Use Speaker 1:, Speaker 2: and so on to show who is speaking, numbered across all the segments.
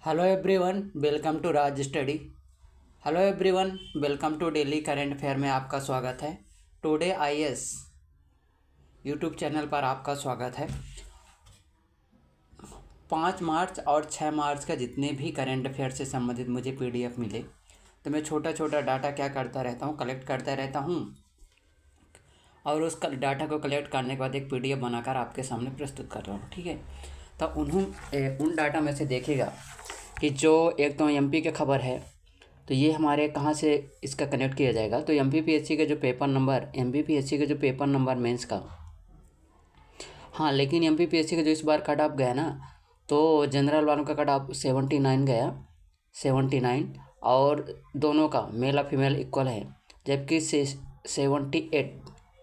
Speaker 1: Hello everyone, welcome to Raj study. Hello everyone, welcome to daily current affair में आपका स्वागत है। टुडे आईएएस यूट्यूब चैनल पर आपका स्वागत है। 5 मार्च और 6 मार्च का जितने भी करंट अफेयर से संबंधित मुझे पीडीएफ मिले तो मैं छोटा छोटा डाटा क्या करता रहता हूँ, कलेक्ट करता रहता हूँ और उस डाटा को कलेक्ट करने के बाद एक पीडीएफ बनाकर आपके सामने प्रस्तुत कर रहा हूँ। ठीक है, तो उन डाटा में से देखिएगा कि जो एक तो एमपी की खबर है, तो ये हमारे कहाँ से इसका कनेक्ट किया जाएगा। तो एमपीपीएससी का जो पेपर नंबर मेंस का, हाँ, लेकिन एमपीपीएससी का जो इस बार कट ऑफ गया ना, तो जनरल वालों का कट ऑफ 79 गया, 79। और दोनों का मेल और फीमेल इक्वल है, जबकि 78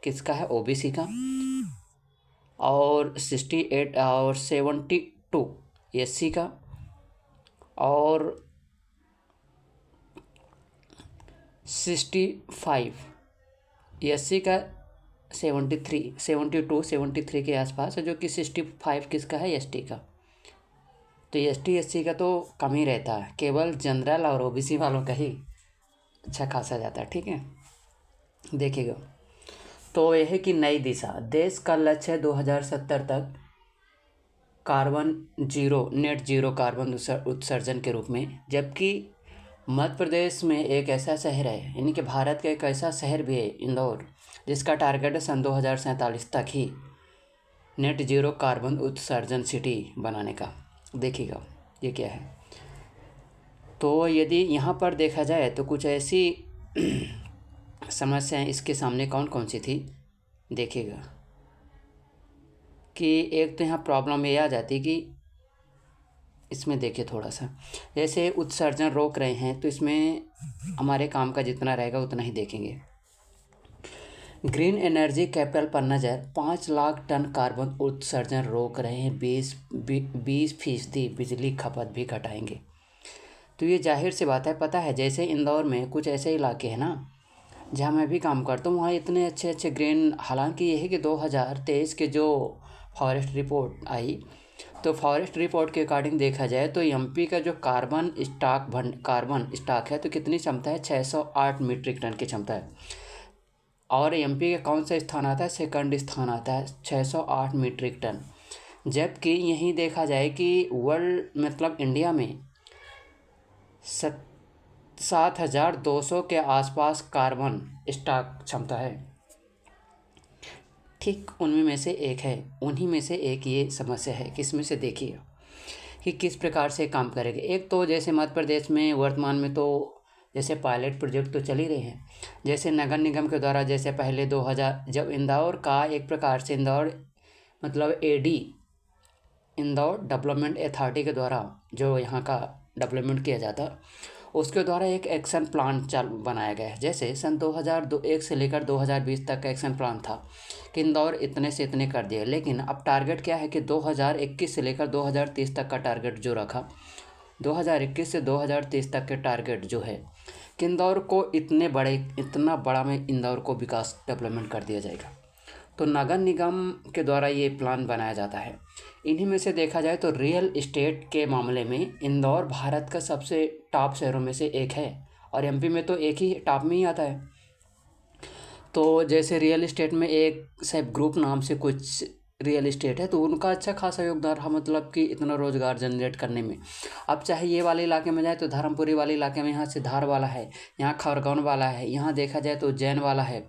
Speaker 1: किसका है, ओबीसी का, और 68 और 72 एससी का, और 65 एससी का, 72 73 के आसपास है, जो कि 65 किसका है, एसटी का। तो एसटी एससी का तो कम ही रहता है, केवल जनरल और ओबीसी वालों का ही अच्छा खासा जाता है। ठीक है, देखिएगा, तो यह है कि नई दिशा, देश का लक्ष्य है 2070 तक नेट जीरो कार्बन उत्सर्जन के रूप में। जबकि मध्य प्रदेश में एक ऐसा शहर है, यानी कि भारत का एक ऐसा शहर भी है, इंदौर, जिसका टारगेट है सन 2047 तक ही नेट जीरो कार्बन उत्सर्जन सिटी बनाने का। देखिएगा ये क्या है। तो यदि यहाँ पर देखा जाए तो कुछ ऐसी समस्याएं इसके सामने कौन कौन सी थी, देखिएगा कि एक तो यहाँ प्रॉब्लम ये आ जाती कि इसमें देखिए थोड़ा सा, जैसे उत्सर्जन रोक रहे हैं, तो इसमें हमारे काम का जितना रहेगा उतना ही देखेंगे। ग्रीन एनर्जी कैपिटल पर नज़र, 5 लाख टन कार्बन उत्सर्जन रोक रहे हैं, 20% बिजली खपत भी घटाएंगे। तो ये जाहिर सी बात है, पता है, जैसे इंदौर में कुछ ऐसे इलाके हैं ना जहाँ मैं भी काम करता हूँ, वहाँ इतने अच्छे अच्छे ग्रीन, हालांकि ये है कि 2023 के जो फॉरेस्ट रिपोर्ट आई, तो फॉरेस्ट रिपोर्ट के अकॉर्डिंग देखा जाए तो एमपी का जो कार्बन स्टॉक है, तो कितनी क्षमता है, 608 मीट्रिक टन की क्षमता है। और एमपी का कौन सा स्थान आता है, सेकंड स्थान आता है, 608 मीट्रिक टन। जबकि यहीं देखा जाए कि वर्ल्ड मतलब इंडिया में 7200 के आसपास कार्बन स्टॉक क्षमता है। ठीक उन्हीं में से एक ये समस्या है। किसमें से, देखिए कि किस प्रकार से काम करेंगे। एक तो जैसे मध्य प्रदेश में वर्तमान में तो जैसे पायलट प्रोजेक्ट तो चल ही रहे हैं, जैसे नगर निगम के द्वारा, जैसे पहले 2000 जब इंदौर का एक प्रकार से इंदौर मतलब एडी, इंदौर डेवलपमेंट अथॉरिटी के द्वारा जो यहाँ का डेवलपमेंट किया जाता, उसके द्वारा एक एक्शन प्लान बनाया गया है। जैसे सन 2001 से लेकर 2020 तक का एक्शन प्लान था कि इंदौर इतने से इतने कर दिए, लेकिन अब टारगेट क्या है कि 2021 से लेकर 2030 तक का टारगेट जो रखा, 2021 से 2030 तक के टारगेट जो है कि इंदौर को इतना बड़ा में इंदौर को विकास डेवलपमेंट कर दिया जाएगा। तो नगर निगम के द्वारा ये प्लान बनाया जाता है। इन्हीं में से देखा जाए तो रियल इस्टेट के मामले में इंदौर भारत का सबसे टॉप शहरों में से एक है, और एमपी में तो एक ही टॉप में ही आता है। तो जैसे रियल इस्टेट में एक सैप ग्रुप नाम से कुछ रियल इस्टेट है, तो उनका अच्छा खासा योगदान रहा, मतलब कि इतना रोज़गार जनरेट करने में। अब चाहे ये वाले इलाके में जाए तो धर्मपुरी वाले इलाके में यहाँ से धार वाला है, यहाँ खरगोन वाला है, यहाँ देखा जाए तो उज्जैन वाला है,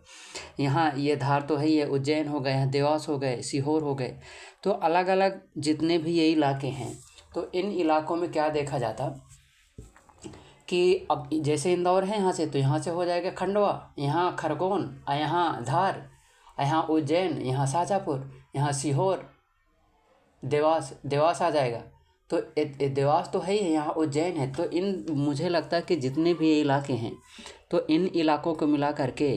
Speaker 1: यहाँ ये धार तो है ही है, उज्जैन हो गए, यहाँ देवास हो गए, सीहोर हो गए। तो अलग अलग जितने भी ये इलाके हैं, तो इन इलाकों में क्या देखा जाता कि अब जैसे इंदौर है यहाँ से, तो यहाँ से हो जाएगा खंडवा, यहाँ खरगोन, यहाँ धार, यहाँ उज्जैन, यहाँ शाजापुर, यहाँ सीहोर, देवास आ जाएगा। तो देवास तो है ही है, यहाँ उज्जैन है। तो इन मुझे लगता है कि जितने भी ये इलाके हैं, तो इन इलाकों को मिला करके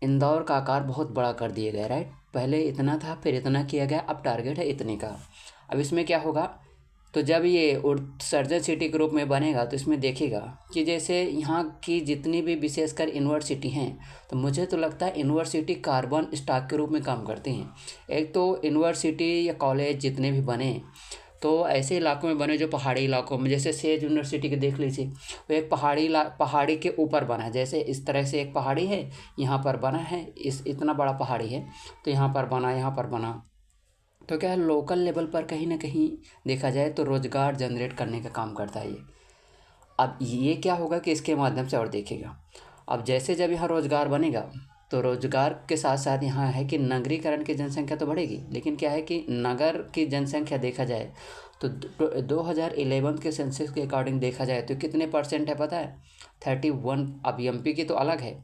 Speaker 1: इंदौर का आकार बहुत बड़ा कर दिया गया, राइट। पहले इतना था, फिर इतना किया गया, अब टारगेट है इतने का। अब इसमें क्या होगा, तो जब ये उत्सर्जन सिटी के रूप में बनेगा, तो इसमें देखिएगा कि जैसे यहाँ की जितनी भी विशेषकर यूनिवर्सिटी हैं, तो मुझे तो लगता है यूनिवर्सिटी कार्बन स्टॉक के रूप में काम करती हैं। एक तो यूनिवर्सिटी या कॉलेज जितने भी बने, तो ऐसे इलाकों में बने जो पहाड़ी इलाकों में, जैसे सेज यूनिवर्सिटी के देख लीजिए, वो एक पहाड़ी के ऊपर बना है। जैसे इस तरह से एक पहाड़ी है, यहाँ पर बना है, इस इतना बड़ा पहाड़ी है, तो यहाँ पर बना, यहाँ पर बना। तो क्या है, लोकल लेवल पर कहीं ना कहीं देखा जाए तो रोज़गार जनरेट करने का काम करता है ये। अब ये क्या होगा कि इसके माध्यम से, और देखिएगा अब जैसे जब यहाँ रोज़गार बनेगा तो रोज़गार के साथ साथ यहाँ है कि नगरीकरण की जनसंख्या तो बढ़ेगी, लेकिन क्या है कि नगर की जनसंख्या देखा जाए तो 2011 के सेंसस के अकॉर्डिंग देखा जाए तो कितने परसेंट है पता है? 31। अब एमपी की तो अलग है,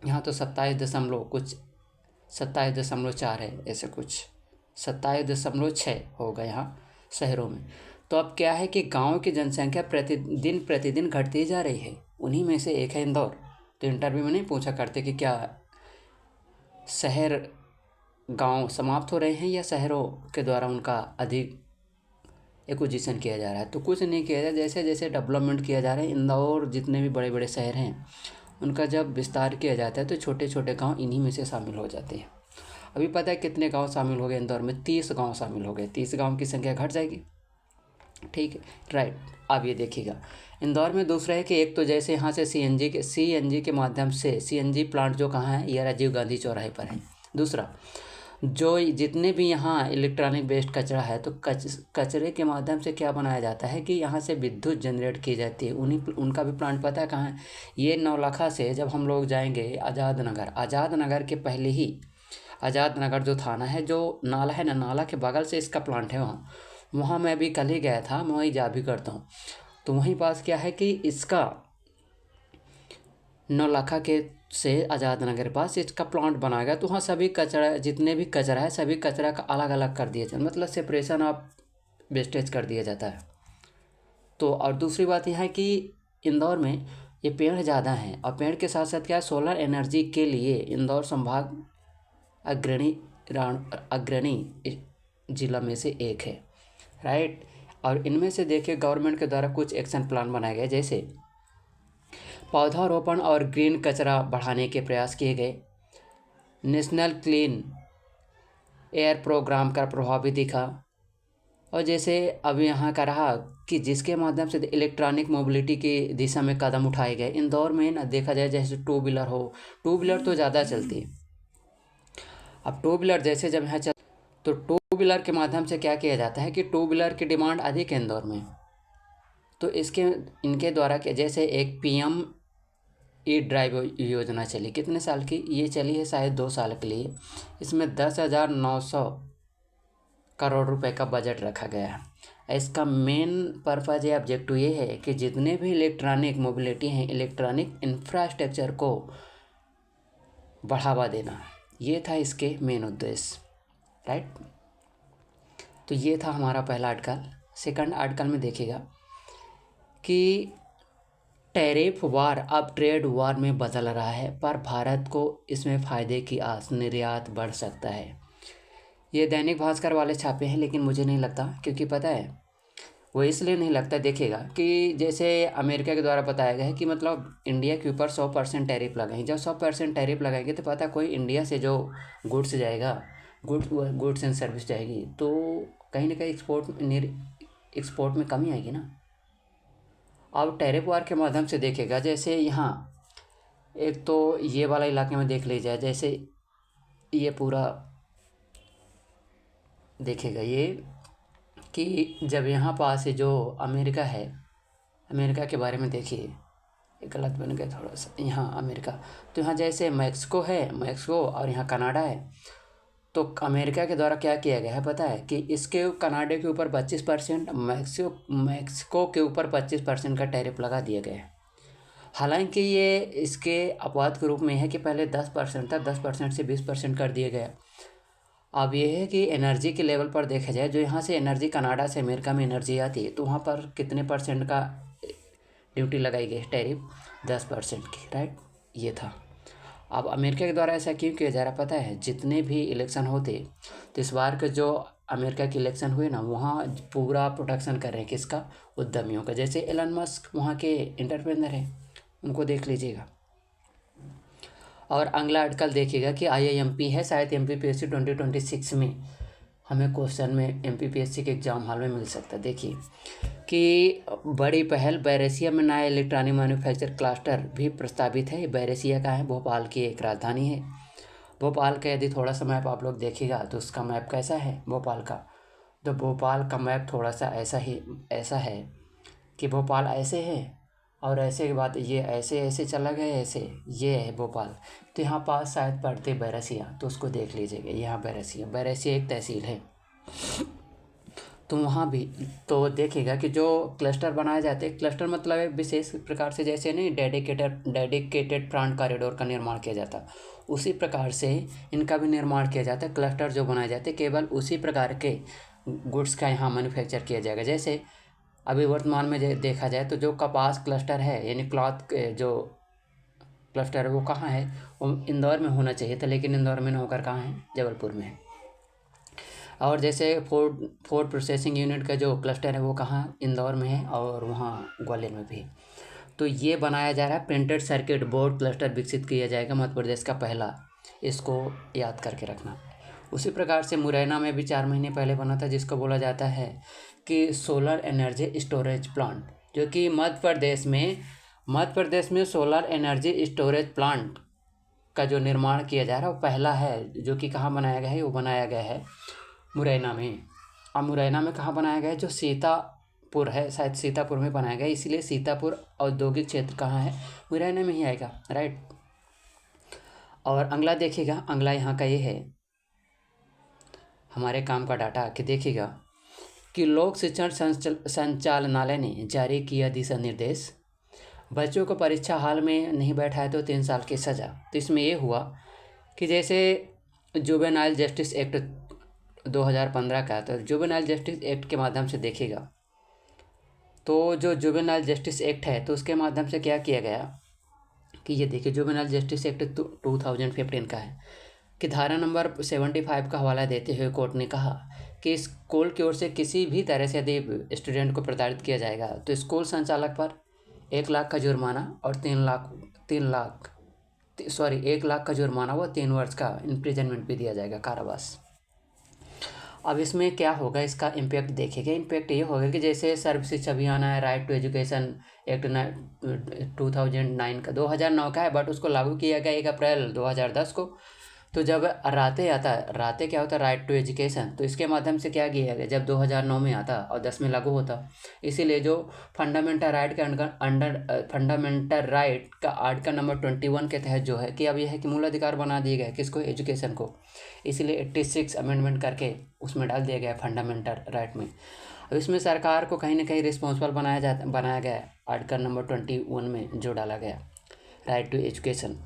Speaker 1: यहाँ तो 27.4 है, ऐसे कुछ 27.6 होगा यहाँ शहरों में। तो अब क्या है कि गांव की जनसंख्या प्रतिदिन घटती जा रही है। उन्हीं में से एक है इंदौर। तो इंटरव्यू में नहीं पूछा करते कि क्या शहर गांव समाप्त हो रहे हैं या शहरों के द्वारा उनका अधिक एक्विजिशन किया जा रहा है। तो कुछ नहीं किया जा रहा, जैसे जैसे डेवलपमेंट किया जा रहा है, इंदौर जितने भी बड़े बड़े शहर हैं उनका जब विस्तार किया जाता है तो छोटे छोटे गांव इन्हीं में से शामिल हो जाते हैं। अभी पता है कितने गांव शामिल हो गए इंदौर में? 30 गांव शामिल हो गए। 30 गांव की संख्या घट जाएगी, ठीक है, राइट। अब ये देखिएगा इंदौर में दूसरा है कि एक तो जैसे यहाँ से सीएनजी के माध्यम से सीएनजी प्लांट जो कहाँ है, ये राजीव गांधी चौराहे पर है। दूसरा, जो जितने भी यहाँ इलेक्ट्रॉनिक वेस्ट कचरा है, तो कचरे के माध्यम से क्या बनाया जाता है कि यहाँ से विद्युत जनरेट की जाती है। उनका भी प्लांट पता है कहाँ है? ये नौलखा से जब हम लोग जाएंगे आज़ाद नगर के पहले ही, आज़ाद नगर जो थाना है, जो नाला है ना, नाला के बगल से इसका प्लांट है। वहाँ मैं अभी कल ही गया था, मैं वहीं जा भी करता हूँ। तो वहीं पास क्या है कि इसका नौलखा के से आज़ाद नगर के पास इसका प्लांट बनाएगा। तो वहाँ सभी कचरा, जितने भी कचरा है, सभी कचरा का अलग अलग कर दिया जाए, मतलब सेपरेशन ऑफ वेस्टेज कर दिया जाता है। तो और दूसरी बात यह है कि इंदौर में ये पेड़ ज़्यादा हैं, और पेड़ के साथ साथ क्या है, सोलर एनर्जी के लिए इंदौर संभाग अग्रणी जिला में से एक है, राइट। और इनमें से देखिए गवर्नमेंट के द्वारा कुछ एक्शन प्लान बनाए गए, जैसे पौधारोपण और ग्रीन कचरा बढ़ाने के प्रयास किए गए। नेशनल क्लीन एयर प्रोग्राम का प्रभाव भी दिखा। और जैसे अब यहाँ का रहा कि जिसके माध्यम से इलेक्ट्रॉनिक मोबिलिटी की दिशा में कदम उठाए गए। इंदौर में ना देखा जाए, जैसे टू व्हीलर तो ज़्यादा चलती है। अब टू व्हीलर जैसे जब यहाँ तो टू व्हीलर के माध्यम से क्या किया जाता है कि टू व्हीलर की डिमांड अधिक है इंदौर में। तो इनके द्वारा जैसे एक PM ई ड्राइव योजना चली, कितने साल की? ये चली है शायद 2 साल के लिए। इसमें 10,900 करोड़ रुपए का बजट रखा गया है। इसका मेन पर्पज़ या ऑब्जेक्टिव ये है कि जितने भी इलेक्ट्रॉनिक मोबिलिटी हैं, इलेक्ट्रॉनिक इंफ्रास्ट्रक्चर को बढ़ावा देना, ये था इसके मेन उद्देश्य, राइट। तो ये था हमारा पहला आर्टिकल। सेकंड आर्टिकल में देखिएगा कि टैरिफ वार अब ट्रेड वार में बदल रहा है, पर भारत को इसमें फ़ायदे की आस, निर्यात बढ़ सकता है। ये दैनिक भास्कर वाले छापे हैं, लेकिन मुझे नहीं लगता, क्योंकि पता है वो इसलिए नहीं लगता, देखिएगा कि जैसे अमेरिका के द्वारा बताया गया है कि मतलब इंडिया के ऊपर 100% टैरिफ लगाएंगे। जब 100% टैरिफ लगाएंगे तो पता कोई इंडिया से जो गुड्स जाएगा, गुड्स एंड सर्विस जाएगी, तो कहीं ना कहीं एक्सपोर्ट में कमी आएगी ना। अब टैरिफ वार के माध्यम से देखेगा, जैसे यहाँ एक तो ये वाला इलाके में देख लीजिए, जैसे ये पूरा देखेगा ये कि जब यहाँ पास जो अमेरिका है, अमेरिका के बारे में देखिए, गलत बन गया थोड़ा सा, यहाँ अमेरिका, तो यहाँ जैसे मैक्सिको और यहाँ कनाडा है। तो अमेरिका के द्वारा क्या किया गया है पता है कि इसके कनाडा के ऊपर 25%, मैक्सिको के ऊपर 25% का टैरिफ लगा दिया गया है। हालांकि ये इसके अपवाद के रूप में है कि पहले 10% था, 10% से 20% कर दिया गया। अब ये है कि एनर्जी के लेवल पर देखा जाए, जो यहाँ से एनर्जी कनाडा से अमेरिका में एनर्जी आती है, तो वहाँ पर कितने % का ड्यूटी लगाई गई, टैरिफ 10% की, राइट। ये था। अब अमेरिका के द्वारा ऐसा क्यों किया जा रहा पता है? जितने भी इलेक्शन होते, तो इस बार के जो अमेरिका के इलेक्शन हुए ना, वहाँ पूरा प्रोटेक्शन कर रहे हैं किसका? उद्यमियों का। जैसे एलन मस्क वहाँ के एंटरप्रेन्योर हैं, उनको देख लीजिएगा। और अगला आर्टिकल देखिएगा कि IIMP है, शायद MPPSC 2026 में हमें क्वेश्चन में MPPSC के एग्ज़ाम हॉल में मिल सकता है। देखिए कि बड़ी पहल, बैरेसिया में नया इलेक्ट्रॉनिक मैन्युफैक्चर क्लस्टर भी प्रस्तावित है। बैरेसिया का है, भोपाल की एक राजधानी है। भोपाल का यदि थोड़ा सा मैप आप लोग देखिएगा तो उसका मैप कैसा है भोपाल का, तो भोपाल का मैप थोड़ा सा ऐसा है कि भोपाल ऐसे है और ऐसे के बाद ये ऐसे ऐसे चला गया, ऐसे ये है भोपाल। तो यहाँ पास शायद पड़ते बैरसिया, तो उसको देख लीजिएगा। यहाँ बैरसिया एक तहसील है। तो वहाँ भी तो देखिएगा कि जो क्लस्टर बनाए जाते हैं, क्लस्टर मतलब एक विशेष प्रकार से, जैसे नहीं डेडिकेटेड प्लांट कॉरिडोर का निर्माण किया जाता, उसी प्रकार से इनका भी निर्माण किया जाता है। क्लस्टर जो बनाए जाते हैं केवल उसी प्रकार के गुड्स का यहाँ मैन्युफैक्चर किया जाएगा। जैसे अभी वर्तमान में देखा जाए तो जो कपास क्लस्टर है, यानी क्लॉथ जो क्लस्टर है वो कहाँ है, वो इंदौर में होना चाहिए था, लेकिन इंदौर में न होकर कहाँ है, जबलपुर में है। और जैसे फोर्ड प्रोसेसिंग यूनिट का जो क्लस्टर है वो कहाँ, इंदौर में है, और वहाँ ग्वालियर में भी है। तो ये बनाया जा रहा है। प्रिंटेड सर्किट बोर्ड क्लस्टर विकसित किया जाएगा, मध्य प्रदेश का पहला। इसको याद करके रखना। उसी प्रकार से मुरैना में भी 4 महीने पहले बना था, जिसको बोला जाता है कि सोलर एनर्जी स्टोरेज प्लांट, जो कि मध्य प्रदेश में सोलर एनर्जी स्टोरेज प्लांट का जो निर्माण किया जा रहा है वो पहला है। जो कि कहाँ बनाया गया है, वो बनाया गया है मुरैना में। अब मुरैना में कहाँ बनाया गया है, जो सीतापुर है, शायद सीतापुर में बनाया गया है, इसलिए सीतापुर औद्योगिक क्षेत्र कहाँ है, मुरैना में ही आएगा, राइट। और अगला देखिएगा, अगला यहाँ का ये है हमारे काम का डाटा, कि देखिएगा कि लोक शिक्षण संचालनालय ने जारी किया दिशा निर्देश। बच्चों को परीक्षा हाल में नहीं बैठाए तो 3 साल की सज़ा। तो इसमें ये हुआ कि जैसे जुवेनाइल जस्टिस एक्ट 2015 का, तो जुवेनाइल जस्टिस एक्ट के माध्यम से देखिएगा तो जो जुवेनाइल जस्टिस एक्ट है, तो उसके माध्यम से क्या किया गया कि ये देखिए, जुवेनाइल जस्टिस एक्ट 2015 का है कि धारा नंबर 75 का हवाला देते हुए कोर्ट ने कहा कि स्कूल की ओर से किसी भी तरह से यदि स्टूडेंट को प्रताड़ित किया जाएगा तो स्कूल संचालक पर 1 लाख का जुर्माना और 1 लाख का जुर्माना व 3 वर्ष का इम्प्रिजनमेंट भी दिया जाएगा, कारावास। अब इसमें क्या होगा, इसका इम्पैक्ट देखेंगे। इम्पैक्ट ये होगा कि जैसे सर्व शिक्षा अभियान है, राइट टू एजुकेशन एक्ट 2009 का है, बट उसको लागू किया गया 1 अप्रैल 2010 को। तो जब राते क्या होता है, राइट टू एजुकेशन, तो इसके माध्यम से क्या किया गया, जब 2009 में आता और 10 में लागू होता, इसीलिए जो फंडामेंटल राइट का आर्टिकल नंबर 21 के तहत जो है कि अब यह है कि मूल अधिकार बना दिया गया किसको, एजुकेशन को, इसीलिए 86 अमेंडमेंट करके उसमें डाल दिया गया फंडामेंटल राइट में। अब इसमें सरकार को कहीं ना कहीं रिस्पॉन्सिबल बनाया गया आर्टिकल नंबर 21 में जो डाला गया, राइट टू एजुकेशन।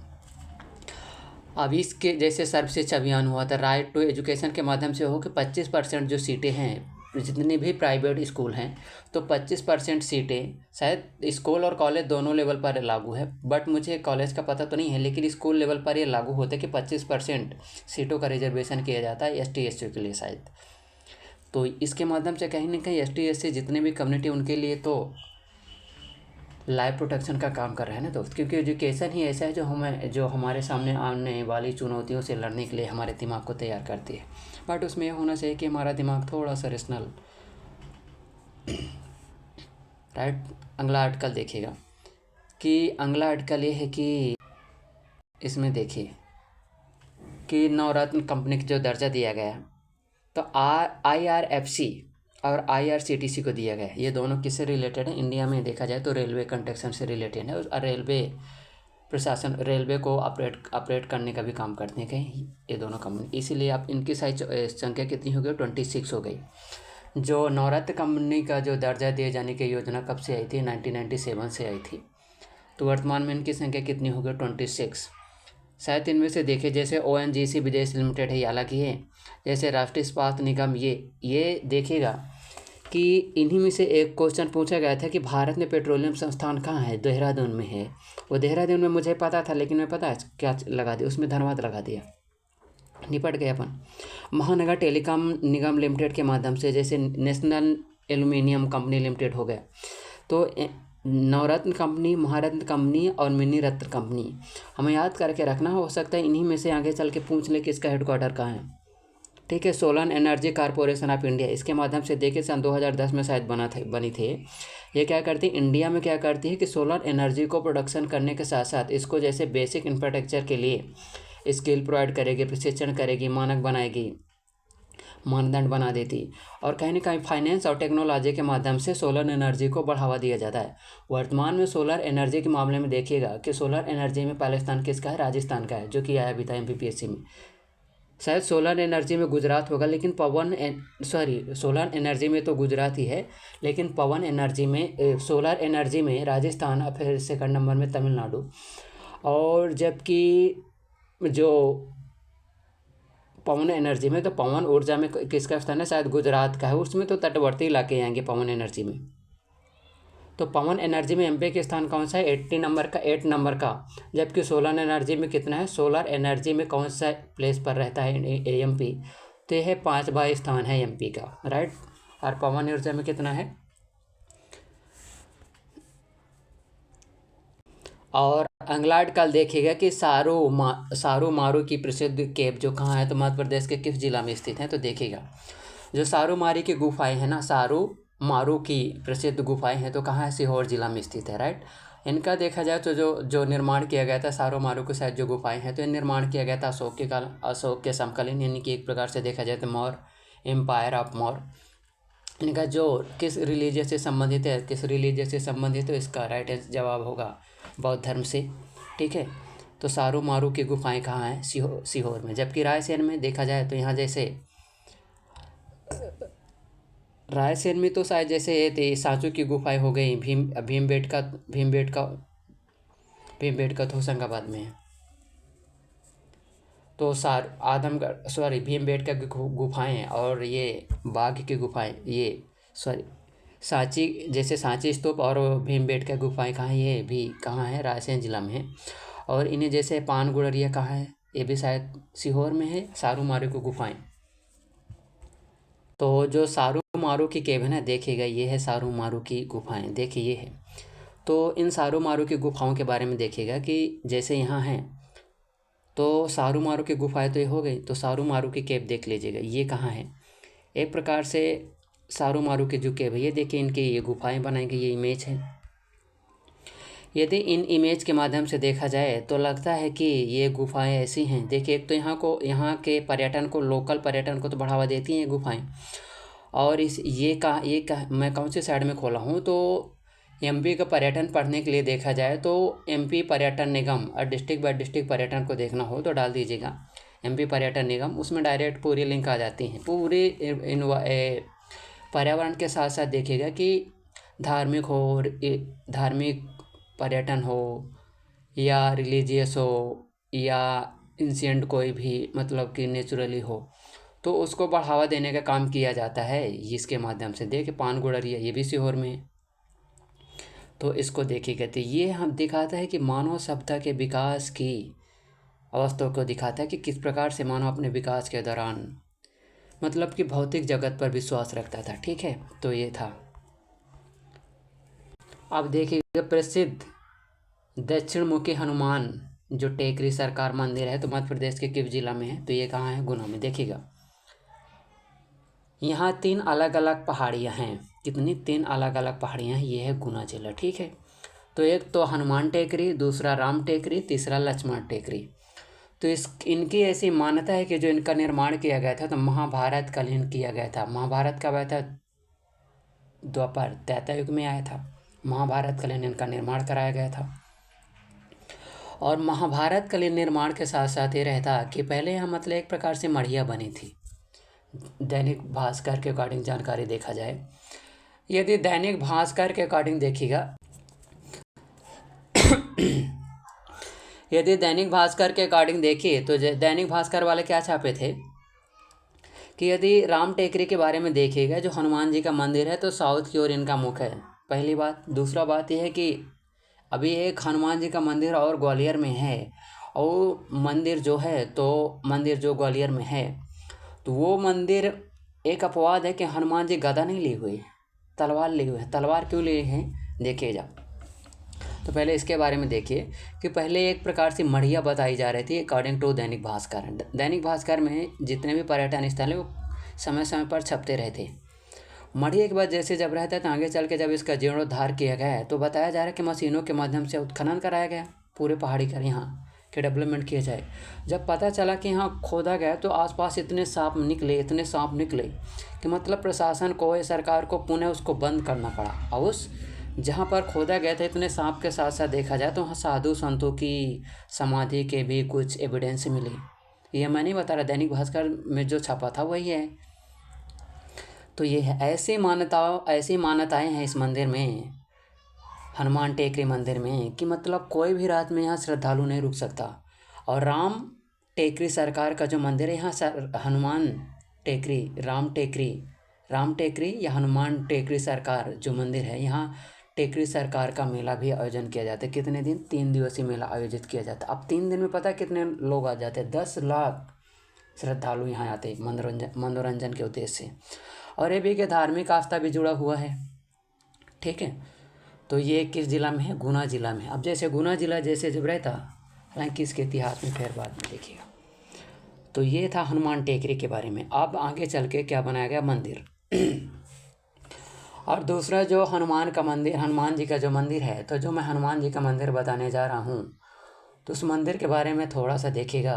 Speaker 1: अब इसके जैसे सर्व शिक्षा अभियान हुआ था, राइट टू एजुकेशन के माध्यम से हो कि 25% जो सीटें हैं, जितने भी प्राइवेट स्कूल हैं, तो 25% सीटें शायद स्कूल और कॉलेज दोनों लेवल पर लागू है, बट मुझे कॉलेज का पता तो नहीं है, लेकिन स्कूल लेवल पर ये लागू होता है कि 25% सीटों का रिजर्वेशन किया जाता है ST SC के लिए शायद। तो इसके माध्यम से कहीं ना कहीं ST SC जितने भी कम्युनिटी उनके लिए तो लाइफ प्रोटेक्शन का काम कर रहे हैं ना दोस्त, क्योंकि एजुकेशन ही ऐसा है जो हमारे सामने आने वाली चुनौतियों से लड़ने के लिए हमारे दिमाग को तैयार करती है। बट उसमें यह होना चाहिए कि हमारा दिमाग थोड़ा सा रेशनल, राइट। अगला आर्टिकल देखिएगा कि अगला आर्टिकल ये है कि इसमें देखिए कि नवरत्न कंपनी का जो दर्जा दिया गया, तो IRFC और IRCTC को दिया गया। ये दोनों किससे रिलेटेड है, इंडिया में देखा जाए तो रेलवे कंस्ट्रक्शन से रिलेटेड है, और रेलवे प्रशासन, रेलवे को ऑपरेट करने का भी काम करते हैं कहीं ये दोनों कंपनी। इसीलिए आप इनकी संख्या कितनी हो गई, 26 हो गई। जो नवरत्न कंपनी का जो दर्जा दिए जाने की योजना कब से आई थी, 1997 से आई थी। तो वर्तमान में इनकी संख्या कितनी हो गई, 26। शायद इनमें से देखे जैसे ONGC विदेश लिमिटेड है, ये अलग ही है। जैसे राष्ट्रीय इस्पात निगम, ये देखिएगा कि इन्हीं में से एक क्वेश्चन पूछा गया था कि भारत में पेट्रोलियम संस्थान कहाँ है, देहरादून में है। वो देहरादून में मुझे पता था, लेकिन मैं पता है क्या लगा दिया, उसमें धन्यवाद लगा दिया, निपट गए अपन। महानगर टेलीकॉम निगम लिमिटेड के माध्यम से, जैसे नेशनल एल्यूमिनियम कंपनी लिमिटेड हो गया। तो नवरत्न कंपनी, महारत्न कंपनी और मिनी रत्न कंपनी हमें याद करके रखना। हो सकता है इन्हीं में से आगे चल के पूछ ले कि इसका हेडक्वार्टर कहाँ है। ठीक है। Solar energy corporation of India, इसके माध्यम से देखिए सन 2010 में शायद बनी थी। ये क्या करती है इंडिया में, क्या करती है कि सोलर एनर्जी को प्रोडक्शन करने के साथ साथ इसको जैसे बेसिक इंफ्रास्ट्रक्चर के लिए स्किल प्रोवाइड करेगी, प्रशिक्षण करेगी, मानक बनाएगी, मानदंड बना देती, और कहीं ना कहीं फाइनेंस और टेक्नोलॉजी के माध्यम से सोलर एनर्जी को बढ़ावा दिया जाता है। वर्तमान में सोलर एनर्जी के मामले में देखिएगा कि सोलर एनर्जी में पहला स्थान किसका है, राजस्थान का है, जो कि आया भी था MPPSC में। शायद सोलर एनर्जी में गुजरात होगा, लेकिन सोलर एनर्जी में तो गुजरात ही है, लेकिन पवन एनर्जी में सोलर एनर्जी में राजस्थान और फिर सेकंड नंबर में तमिलनाडु। और जबकि जो पवन एनर्जी में, तो पवन ऊर्जा में किसका स्थान है, शायद गुजरात का है। उसमें तो तटवर्ती इलाके आएंगे पवन एनर्जी में। तो पवन एनर्जी में MP के स्थान कौन सा है, 8 नंबर का। जबकि सोलर एनर्जी में कितना है, सोलर एनर्जी में कौन सा प्लेस पर रहता है MP, तो यह 5वां स्थान है MP का, राइट। और पवन ऊर्जा में कितना है। और अगला आर्टिकल देखिएगा कि सारू मारू की प्रसिद्ध केव जो कहाँ है, तो मध्य प्रदेश के किस जिला में स्थित है, तो देखिएगा जो सारू मारी की गुफाएं हैं ना, सारू मारू की प्रसिद्ध गुफाएं हैं, तो कहाँ है, सीहोर जिला में स्थित है, राइट। इनका देखा जाए तो जो निर्माण किया गया था सारू मारू के साथ जो गुफाएं हैं, तो ये निर्माण किया गया था अशोक के समकालीन, यानी कि एक प्रकार से देखा जाए तो मौर्य एम्पायर ऑफ मौर्य। इनका जो किस रिलीजियस से संबंधित है, तो इसका राइट जवाब होगा बौद्ध धर्म से, ठीक है। तो सारू मारू की गुफाएं कहाँ हैं, सीहोर में। जबकि रायसेन में देखा जाए तो यहाँ जैसे रायसेन में तो शायद जैसे ये थे सांचू की गुफाएं हो गई, भीमबेटका तो होशंगाबाद में है। तो भीमबेटका की गुफाएं और ये बाघ की गुफाएं, ये सांची स्तूप और भीमबेटका गुफाएं कहाँ है, ये भी कहाँ है, रायसेन जिला में है। और इन्हें जैसे पान गुड़रिया कहाँ है, ये भी शायद सीहोर में है, सारू मारू की गुफाएं। तो जो सारू मारू की केव है ना, देखिएगा ये है सारू मारू की गुफाएं, देखिए ये है। तो इन सारू मारू की गुफाओं के बारे में देखिएगा कि जैसे यहाँ हैं, तो सारू मारू की गुफाएं तो ये हो गई, तो सारू मारू की केव देख लीजिएगा ये कहाँ है। एक प्रकार से सारू मारू की जो केव है, ये देखिए इनकी ये गुफाएं बनाई गई, ये इमेज है। यदि इन इमेज के माध्यम से देखा जाए तो लगता है कि ये गुफाएं ऐसी हैं। देखिए एक तो यहाँ के पर्यटन को, लोकल पर्यटन को तो बढ़ावा देती हैं ये गुफाएं। और मैं कौन सी साइड में खोला हूँ, तो MP का पर्यटन पढ़ने के लिए देखा जाए तो MP पर्यटन निगम, और डिस्ट्रिक्ट बाय डिस्ट्रिक्ट पर्यटन को देखना हो तो डाल दीजिएगा MP पर्यटन निगम, उसमें डायरेक्ट पूरी लिंक आ जाती हैं। पूरी पर्यावरण के साथ साथ देखिएगा कि धार्मिक पर्यटन हो या रिलीजियस हो या इंसिडेंट कोई भी मतलब कि नेचुरली हो, तो उसको बढ़ावा देने का काम किया जाता है इसके माध्यम से। देखिए पान गुड़रिया ये भी सीहोर में है, तो इसको देखिएगा तो ये हम दिखाता है कि मानव सभ्यता के विकास की अवस्था को दिखाता है कि किस प्रकार से मानव अपने विकास के दौरान मतलब कि भौतिक जगत पर विश्वास रखता था, ठीक है। तो ये था। अब देखिएगा प्रसिद्ध दक्षिण मुखी हनुमान जो टेकरी सरकार मंदिर है, तो मध्य प्रदेश के किस जिला में है, तो ये कहाँ है, गुना में। देखिएगा यहाँ 3 अलग अलग पहाड़ियाँ हैं, कितनी 3 अलग अलग पहाड़ियाँ हैं, ये है गुना जिला, ठीक है। तो एक तो हनुमान टेकरी, दूसरा राम टेकरी, तीसरा लक्ष्मण टेकरी। तो इनकी ऐसी मान्यता है कि जो इनका निर्माण किया गया था तो महाभारत कालीन किया गया था। महाभारत कब आया था, द्वापर त्रेता युग में आया था। महाभारत कालीन इनका निर्माण कराया गया था। और महाभारत कालीन निर्माण के साथ साथ ये रहता कि पहले यहाँ मतलब एक प्रकार से मढ़िया बनी थी। दैनिक भास्कर के अकॉर्डिंग जानकारी देखा जाए, यदि दैनिक भास्कर के अकॉर्डिंग देखिएगा यदि दैनिक भास्कर के अकॉर्डिंग देखिए तो दैनिक भास्कर वाले क्या छापे थे कि यदि राम टेकरी के बारे में देखिएगा, जो हनुमान जी का मंदिर है तो साउथ की ओर इनका मुख है, पहली बात। दूसरा बात यह है कि अभी एक हनुमान जी का मंदिर और ग्वालियर में है, और मंदिर जो ग्वालियर में है तो वो मंदिर, एक अपवाद है कि हनुमान जी गदा नहीं लिए हुए, तलवार लिए हुए हैं। तलवार क्यों लिए हैं देखिए जा, तो पहले इसके बारे में देखिए कि पहले एक प्रकार से मढ़िया बताई जा रही थी अकॉर्डिंग टू दैनिक भास्कर। दैनिक भास्कर में जितने भी पर्यटन स्थल है वो समय समय पर छपते रहते। मढ़िया के बाद जैसे जब रहता है तो आगे चल के जब इसका जीर्णोद्धार किया गया है तो बताया जा रहा है कि मशीनों के माध्यम से उत्खनन कराया गया पूरे पहाड़ी का यहाँ के डेवलपमेंट किया जाए। जब पता चला कि यहाँ खोदा गया तो आसपास इतने सांप निकले कि मतलब प्रशासन को या सरकार को पुनः उसको बंद करना पड़ा। और उस जहाँ पर खोदा गया था इतने सांप के साथ साथ देखा जाए तो वहाँ साधु संतों की समाधि के भी कुछ एविडेंस मिली। ये मैं नहीं बता रहा, दैनिक भास्कर में जो छपा था वही है। तो ये है ऐसी मान्यताएं हैं इस मंदिर में, हनुमान टेकरी मंदिर में, कि मतलब कोई भी रात में यहाँ श्रद्धालु नहीं रुक सकता। और राम टेकरी सरकार का जो मंदिर है यहाँ हनुमान टेकरी, राम टेकरी या हनुमान टेकरी सरकार जो मंदिर है यहाँ टेकरी सरकार का मेला भी आयोजन किया जाता है। कितने दिन? 3 दिवसीय मेला आयोजित किया जाता है। अब 3 दिन में पता है कितने लोग आ जाते हैं? 10 लाख श्रद्धालु यहाँ आते हैं मनोरंजन के उद्देश्य से। और ये भी कि धार्मिक आस्था भी जुड़ा हुआ है। ठीक है, तो ये किस जिला में है? गुना जिला में। अब जैसे गुना जिला जैसे जब रहता, हालांकि इसके इतिहास में फिर बाद में देखिएगा। तो ये था हनुमान टेकरी के बारे में। अब आगे चल के क्या बनाया गया? मंदिर। और दूसरा जो हनुमान का मंदिर, हनुमान जी का जो मंदिर है, तो जो मैं हनुमान जी का मंदिर बताने जा रहा हूँ तो उस मंदिर के बारे में थोड़ा सा देखिएगा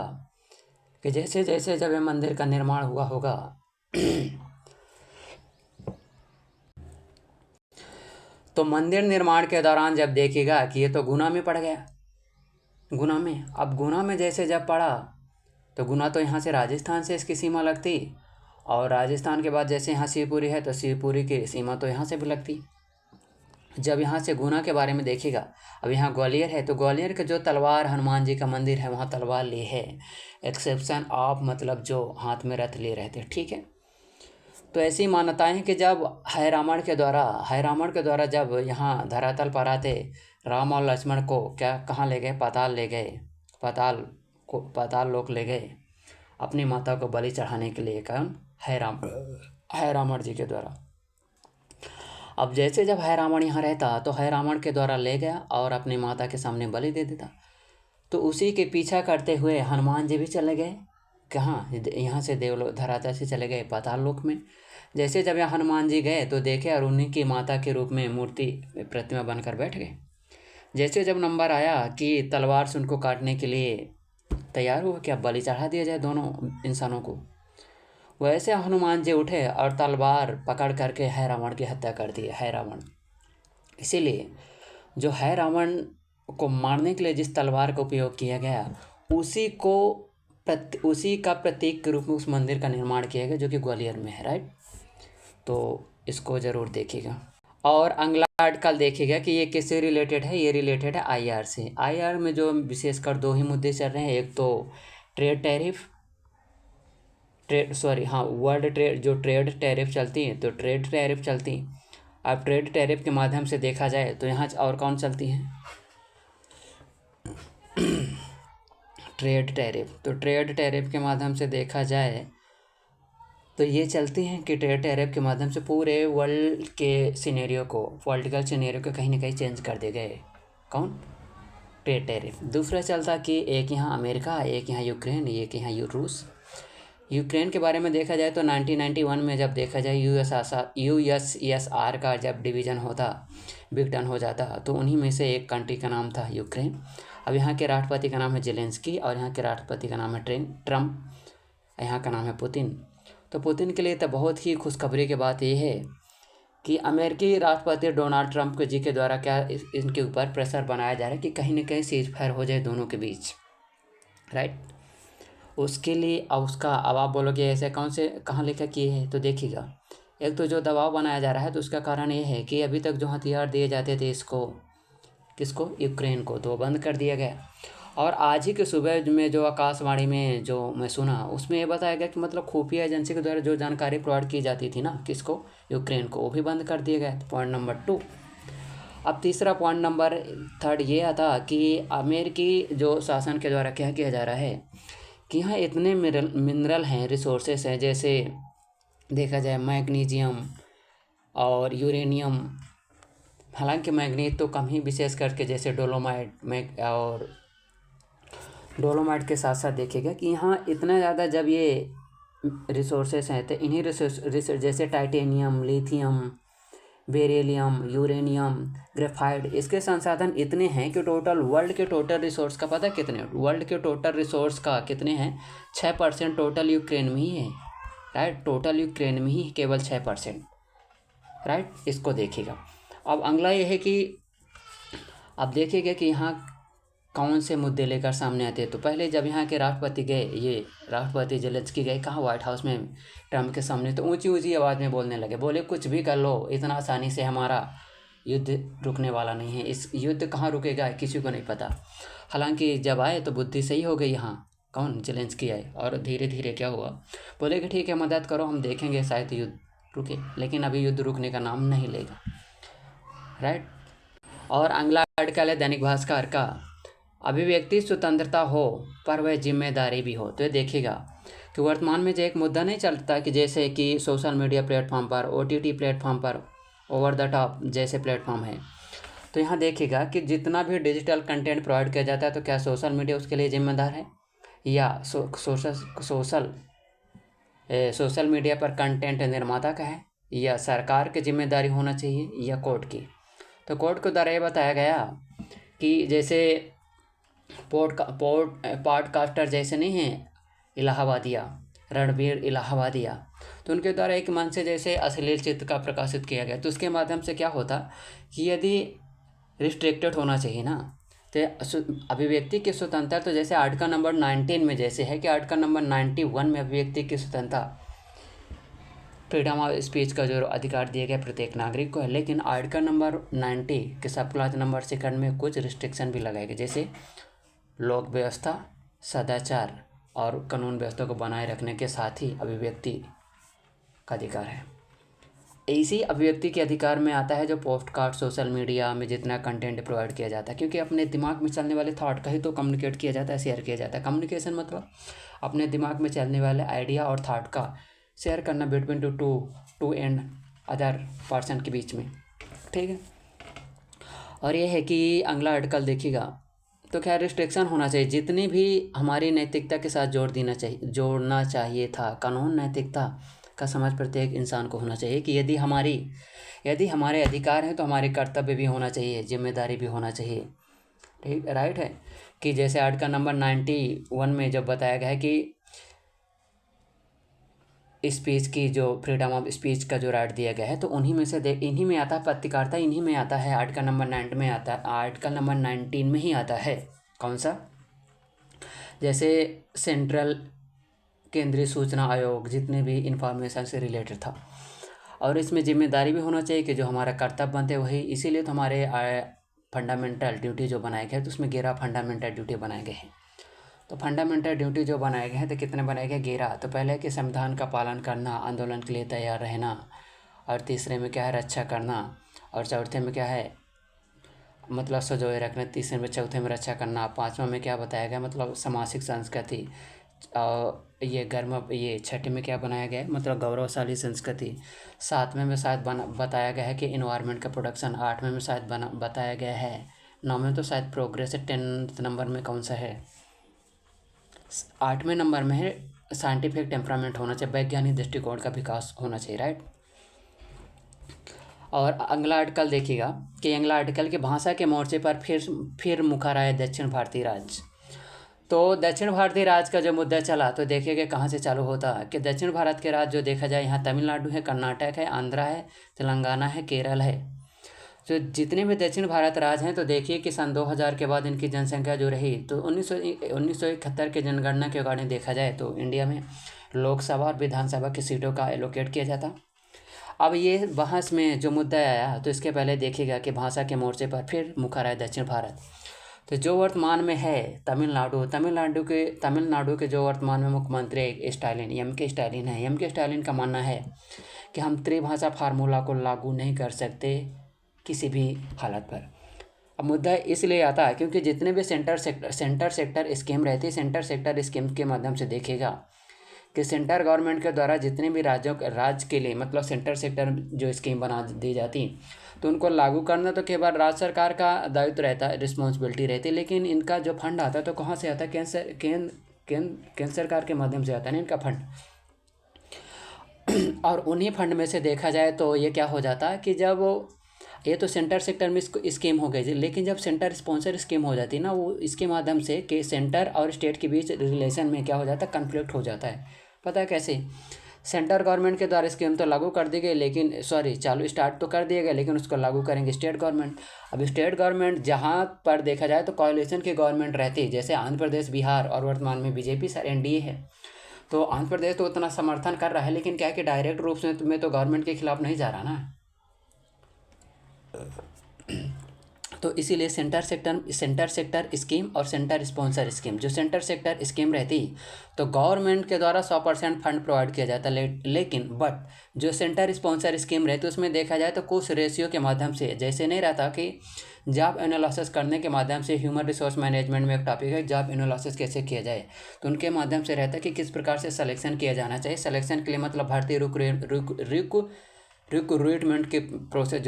Speaker 1: कि जैसे जैसे जब ये मंदिर का निर्माण हुआ होगा तो मंदिर निर्माण के दौरान जब देखिएगा कि ये तो गुना में पड़ गया, गुना में। अब गुना में जैसे जब पड़ा तो गुना तो यहाँ से राजस्थान से इसकी सीमा लगती, और राजस्थान के बाद जैसे यहाँ शिवपुरी है तो शिवपुरी की सीमा तो यहाँ से भी लगती। जब यहाँ से गुना के बारे में देखिएगा, अब यहाँ ग्वालियर है तो ग्वालियर के जो तलवार हनुमान जी का मंदिर है वहाँ तलवार लिए है, एक्सेप्शन ऑफ मतलब जो हाथ में रथ लिए रहते। ठीक है, तो ऐसी मान्यताएं हैं कि जब है रावण के द्वारा जब यहाँ धरातल पर आते, राम और लक्ष्मण को क्या कहाँ ले गए? पाताल लोक ले गए अपनी माता को बलि चढ़ाने के लिए। कौन? है रावण जी के द्वारा। अब जैसे जब है रावण यहाँ रहता तो है रावण के द्वारा ले गया और अपनी माता के सामने बलि दे देता। तो उसी के पीछा करते हुए हनुमान जी भी चले गए कहाँ? यहाँ से देवलोक धरातल से चले गए पाताल लोक में। जैसे जब यहाँ हनुमान जी गए तो देखे और उन्हीं की माता के रूप में मूर्ति प्रतिमा बनकर बैठ गए। जैसे जब नंबर आया कि तलवार से उनको काटने के लिए तैयार हुआ कि अब बलि चढ़ा दिया जाए दोनों इंसानों को, वैसे हनुमान जी उठे और तलवार पकड़ करके है रावण की हत्या कर दी। है रावण, इसीलिए जो है रावण को मारने के लिए जिस तलवार का उपयोग किया गया उसी का प्रतीक के रूप में उस मंदिर का निर्माण किया गया जो कि ग्वालियर में है। राइट, तो इसको ज़रूर देखिएगा। और अगला आर्टिकल देखिएगा कि ये किससे रिलेटेड है? ये रिलेटेड है आईआर से। आईआर में जो विशेषकर 2 ही मुद्दे चल रहे हैं, एक तो ट्रेड टैरिफ, वर्ल्ड ट्रेड जो ट्रेड टैरिफ चलती हैं तो ट्रेड टैरिफ चलती हैं। अब ट्रेड टैरिफ के माध्यम से देखा जाए तो यहाँ और कौन चलती हैं? Trade tariff. तो ट्रेड टैरिफ के माध्यम से देखा जाए तो ये चलती हैं कि ट्रेड टैरिफ के माध्यम से पूरे वर्ल्ड के सिनेरियो को, पॉलिटिकल सिनेरियो को कहीं ना कहीं चेंज कर दे गए। कौन? Trade tariff. दूसरा चलता कि एक यहाँ अमेरिका, एक यहाँ यूक्रेन, एक यहाँ रूस। यूक्रेन के बारे में देखा जाए तो 1991 में जब देखा जाए यूएसएसआर का जब डिवीज़न होता, ब्रेकडाउन हो जाता, तो उन्हीं में से एक कंट्री का नाम था यूक्रेन। अब यहाँ के राष्ट्रपति का नाम है जेलेंस्की और यहाँ के राष्ट्रपति का नाम है ट्रम्प, यहाँ का नाम है पुतिन। तो पुतिन के लिए तो बहुत ही खुशखबरी की बात यह है कि अमेरिकी राष्ट्रपति डोनाल्ड ट्रंप जी के द्वारा क्या इनके ऊपर प्रेशर बनाया जा रहा है कि कहीं ना कहीं सीज फायर हो जाए दोनों के बीच। राइट, उसके लिए अब उसका अब आप बोलोगे ऐसे कहाँ लिखा किए है? तो देखिएगा, एक तो जो दबाव बनाया जा रहा है तो उसका कारण ये है कि अभी तक जो हथियार दिए जाते थे किसको? यूक्रेन को, तो बंद कर दिया गया। और आज ही के सुबह में जो आकाशवाणी में जो मैं सुना उसमें ये बताया गया कि मतलब खुफिया एजेंसी के द्वारा जो जानकारी प्रोवाइड की जाती थी ना, किसको? यूक्रेन को, वो भी बंद कर दिया गया। Point number 2। अब तीसरा पॉइंट नंबर 3 ये आता कि अमेरिकी जो शासन के द्वारा क्या किया जा रहा है कि यहाँ इतने मिनरल हैं, रिसोर्सेस हैं, जैसे देखा जाए मैग्नीशियम और यूरेनियम हालांकि मैग्नीज तो कम ही, विशेष करके जैसे डोलोमाइट में, और डोलोमाइट के साथ साथ देखिएगा कि यहाँ इतना ज़्यादा जब ये रिसोर्सेस हैं तो इन्हीं रिसोर्स जैसे titanium, lithium, beryllium, uranium, graphite, इसके संसाधन इतने हैं कि टोटल वर्ल्ड के टोटल रिसोर्स का पता कितने, वर्ल्ड के टोटल रिसोर्स का कितने हैं, 6% टोटल यूक्रेन में ही है, राइट। टोटल यूक्रेन में ही केवल 6%, राइट। इसको देखिएगा। अब अगला ये है कि अब देखिएगा कि यहाँ कौन से मुद्दे लेकर सामने आते हैं। तो पहले जब यहाँ के राष्ट्रपति गए, ये राष्ट्रपति जेलेंस्की गए कहाँ, व्हाइट हाउस में ट्रम्प के सामने, तो ऊंची ऊंची आवाज़ में बोलने लगे, बोले कुछ भी कर लो, इतना आसानी से हमारा युद्ध रुकने वाला नहीं है, इस युद्ध कहाँ रुकेगा किसी को नहीं पता। हालांकि जब आए तो बुद्धि सही हो गई, यहाँ कौन, जेलेंस्की आए, और धीरे धीरे क्या हुआ, बोले कि ठीक है मदद करो, हम देखेंगे शायद युद्ध रुके, लेकिन अभी युद्ध रुकने का नाम नहीं लेगा, राइट। और अगला आर्टिकल है दैनिक भास्कर का, अभिव्यक्ति स्वतंत्रता हो पर वह जिम्मेदारी भी हो। तो ये देखिएगा कि वर्तमान में जो एक मुद्दा नहीं चलता कि जैसे कि सोशल मीडिया प्लेटफॉर्म पर, OTT प्लेटफॉर्म पर, ओवर द टॉप जैसे प्लेटफॉर्म है, तो यहाँ देखिएगा कि जितना भी डिजिटल कंटेंट प्रोवाइड किया जाता है तो क्या सोशल मीडिया उसके लिए जिम्मेदार है, या सोशल मीडिया पर कंटेंट निर्माता का है, या सरकार की जिम्मेदारी होना चाहिए, या कोर्ट की। तो कोर्ट के द्वारा ये बताया गया कि जैसे पॉडकास्टर जैसे नहीं हैं इलाहाबादिया, रणबीर इलाहाबादिया, तो उनके द्वारा एक मंच से जैसे अश्लील चित्र का प्रकाशित किया गया, तो उसके माध्यम से क्या होता कि यदि रिस्ट्रिक्टेड होना चाहिए ना, तो अभिव्यक्ति की स्वतंत्रता, तो जैसे आर्टिकल नंबर 19 में जैसे है कि आर्टिकल नंबर 91 में अभिव्यक्ति की स्वतंत्रता, फ्रीडम ऑफ स्पीच का जो अधिकार दिया गया प्रत्येक नागरिक को है, लेकिन आर्टिकल नंबर 90 के सब क्लॉज नंबर 2 में कुछ रिस्ट्रिक्शन भी लगाए गए, जैसे लोक व्यवस्था, सदाचार और कानून व्यवस्था को बनाए रखने के साथ ही अभिव्यक्ति का अधिकार है। इसी अभिव्यक्ति के अधिकार में आता है जो पोस्टकार्ड, सोशल मीडिया में जितना कंटेंट प्रोवाइड किया जाता है, क्योंकि अपने दिमाग में चलने वाले थॉट का ही तो कम्युनिकेट किया जाता है, शेयर किया जाता है। कम्युनिकेशन मतलब अपने दिमाग में चलने वाले आइडिया और थॉट का शेयर करना between two and other person के बीच में, ठीक है। और ये है कि अगला आर्टिकल देखिएगा, तो क्या रिस्ट्रिक्शन होना चाहिए, जितनी भी हमारी नैतिकता के साथ जोड़ना चाहिए था। कानून नैतिकता का समझ प्रत्येक इंसान को होना चाहिए कि यदि हमारे अधिकार हैं तो हमारे कर्तव्य भी होना चाहिए, जिम्मेदारी भी होना चाहिए, ठीक, राइट है। कि जैसे आर्टिकल नंबर 91 में जब बताया गया है कि स्पीच की जो फ्रीडम ऑफ स्पीच का जो राइट दिया गया है, तो इन्हीं में आता है पत्रकारिता, इन्हीं में आता है, आर्टिकल नंबर 9 में आता है, आर्टिकल नंबर 19 में ही आता है। कौन सा, जैसे सेंट्रल केंद्रीय सूचना आयोग, जितने भी इंफॉर्मेशन से रिलेटेड था, और इसमें जिम्मेदारी भी होना चाहिए कि जो हमारा कर्तव्य बनते वही, इसीलिए तो हमारे फंडामेंटल ड्यूटी जो बनाए गए, तो उसमें 11 फंडामेंटल ड्यूटी बनाए गए हैं। तो फंडामेंटल ड्यूटी जो बनाए गए हैं तो कितने बनाए गए, 11। तो पहले कि संविधान का पालन करना, आंदोलन के लिए तैयार रहना, और तीसरे में क्या है, रक्षा करना, और चौथे में क्या है, मतलब सजोए रखना, तीसरे में, चौथे में रक्षा करना, पाँचवा में क्या बताया गया, मतलब सामाजिक संस्कृति, और ये छठे में क्या बनाया गया है, मतलब गौरवशाली संस्कृति, सातवें में शायद बताया गया है कि इन्वायरमेंट का प्रोडक्शन, आठवें में शायद बताया गया है, नौवें तो शायद प्रोग्रेस है, 10th नंबर में कौन सा है, 8वें नंबर में है साइंटिफिक टेम्परामेंट होना चाहिए, वैज्ञानिक दृष्टिकोण का विकास होना चाहिए, राइट। और अगला आर्टिकल देखिएगा कि अगला आर्टिकल की भाषा के मोर्चे पर फिर मुखर आए दक्षिण भारतीय राज्य। तो दक्षिण भारतीय राज्य का जो मुद्दा चला, तो देखिएगा कहाँ से चालू होता है कि दक्षिण भारत के राज्य जो देखा जाए, यहाँ तमिलनाडु है, कर्नाटक है, आंध्रा है, तेलंगाना है, केरल है। तो जितने भी दक्षिण भारत राज्य हैं, तो देखिए कि सन 2000 के बाद इनकी जनसंख्या जो रही, तो 1971 के जनगणना के अकॉर्डिंग देखा जाए तो इंडिया में लोकसभा और विधानसभा की सीटों का एलोकेट किया जाता। अब ये बहस में जो मुद्दा आया, तो इसके पहले देखिएगा कि भाषा के मोर्चे पर फिर मुखर आए दक्षिण भारत। तो जो वर्तमान में है तमिलनाडु के जो वर्तमान में मुख्यमंत्री स्टालिन, एम.के. स्टालिन है। एम.के. स्टालिन का मानना है कि हम त्रिभाषा फार्मूला को लागू नहीं कर सकते किसी भी हालत पर। अब मुद्दा इसलिए आता है क्योंकि जितने भी सेंटर सेक्टर स्कीम रहती है, सेंटर सेक्टर स्कीम के माध्यम से देखिएगा कि सेंटर गवर्नमेंट के द्वारा जितने भी राज्य के लिए मतलब सेंटर सेक्टर जो स्कीम बना दी जाती तो उनको लागू करना तो केवल राज्य सरकार का दायित्व रहता है, रिस्पॉन्सिबिलिटी रहती है। लेकिन इनका जो फंड आता है तो कहाँ से आता है? केंद्र सरकार के माध्यम से आता है ना इनका फंड। और उन्हीं फंड में से देखा जाए तो ये क्या हो जाता है कि जब ये तो सेंटर सेक्टर में स्कीम हो गई थी, लेकिन जब सेंटर स्पॉन्सर स्कीम हो जाती है ना, वो इसके माध्यम से कि सेंटर और स्टेट के बीच रिलेशन में क्या हो जाता है? कन्फ्लिक्ट हो जाता है। पता है कैसे? सेंटर गवर्नमेंट के द्वारा स्कीम तो लागू कर दी गई, लेकिन चालू स्टार्ट तो कर दिया गया, लेकिन उसको लागू करेंगे स्टेट गवर्नमेंट। अब स्टेट गवर्नमेंट जहाँ पर देखा जाए तो कोalition की गवर्नमेंट रहती है, जैसे आंध्र प्रदेश, बिहार और वर्तमान में बीजेपी सर एनडीए है। तो आंध्र प्रदेश तो उतना समर्थन कर रहा है, लेकिन क्या है कि डायरेक्ट रूप से में तो गवर्नमेंट के खिलाफ नहीं जा रहा ना। तो इसीलिए सेंटर सेक्टर स्कीम और सेंटर स्पॉन्सर स्कीम, जो सेंटर सेक्टर स्कीम रहती तो गवर्नमेंट के द्वारा 100% फंड प्रोवाइड किया जाता लेकिन बट जो सेंटर स्पॉन्सर स्कीम रहती है उसमें देखा जाए तो कुछ रेशियो के माध्यम से, जैसे नहीं रहता कि जॉब एनालिसिस करने के माध्यम से, ह्यूमन रिसोर्स मैनेजमेंट में एक टॉपिक है जॉब एनालिसिस कैसे किया जाए, तो उनके माध्यम से रहता है कि किस प्रकार से सिलेक्शन किया जाना चाहिए। सिलेक्शन के लिए मतलब भर्ती रिक्रूटमेंट की प्रोसेस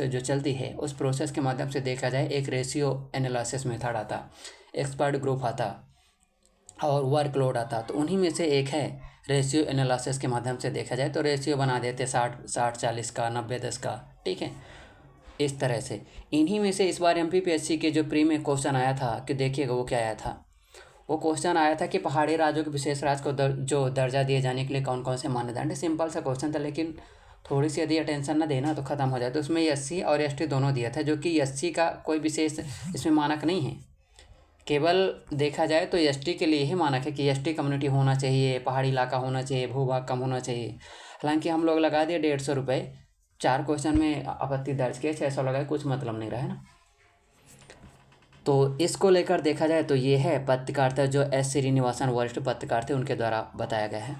Speaker 1: जो चलती है उस प्रोसेस के माध्यम से देखा जाए एक रेशियो एनालिसिस मेथड आता, एक्सपर्ट ग्रुप आता और वर्कलोड आता। तो उन्हीं में से एक है रेशियो एनालिसिस के माध्यम से देखा जाए तो रेशियो बना देते 60-40 का, 90-10 का, ठीक है। इस तरह से इन्हीं में से इस बार MPPSC के जो प्री में क्वेश्चन आया था कि देखिएगा वो क्या आया था। वो क्वेश्चन आया था कि पहाड़ी राज्यों के विशेष राज्य को जो दर्जा दिए जाने के लिए कौन कौन से मानदंड है। सिंपल सा क्वेश्चन था, लेकिन थोड़ी सी यदि अटेंशन ना देना तो ख़त्म हो जाए। तो उसमें SC और ST दोनों दिया था, जो कि SC का कोई विशेष इसमें मानक नहीं है। केवल देखा जाए तो ST के लिए ही मानक है कि ST कम्युनिटी होना चाहिए, पहाड़ी इलाका होना चाहिए, भूभाग कम होना चाहिए। हालांकि हम लोग लगा दिए 150 रुपये, 4 क्वेश्चन में आपत्ति दर्ज किए, 600 लगाए, कुछ मतलब नहीं रहा है ना। तो इसको लेकर देखा जाए तो ये है पत्रकारिता, जो S श्रीनिवासन वरिष्ठ पत्रकार थे उनके द्वारा बताया गया है।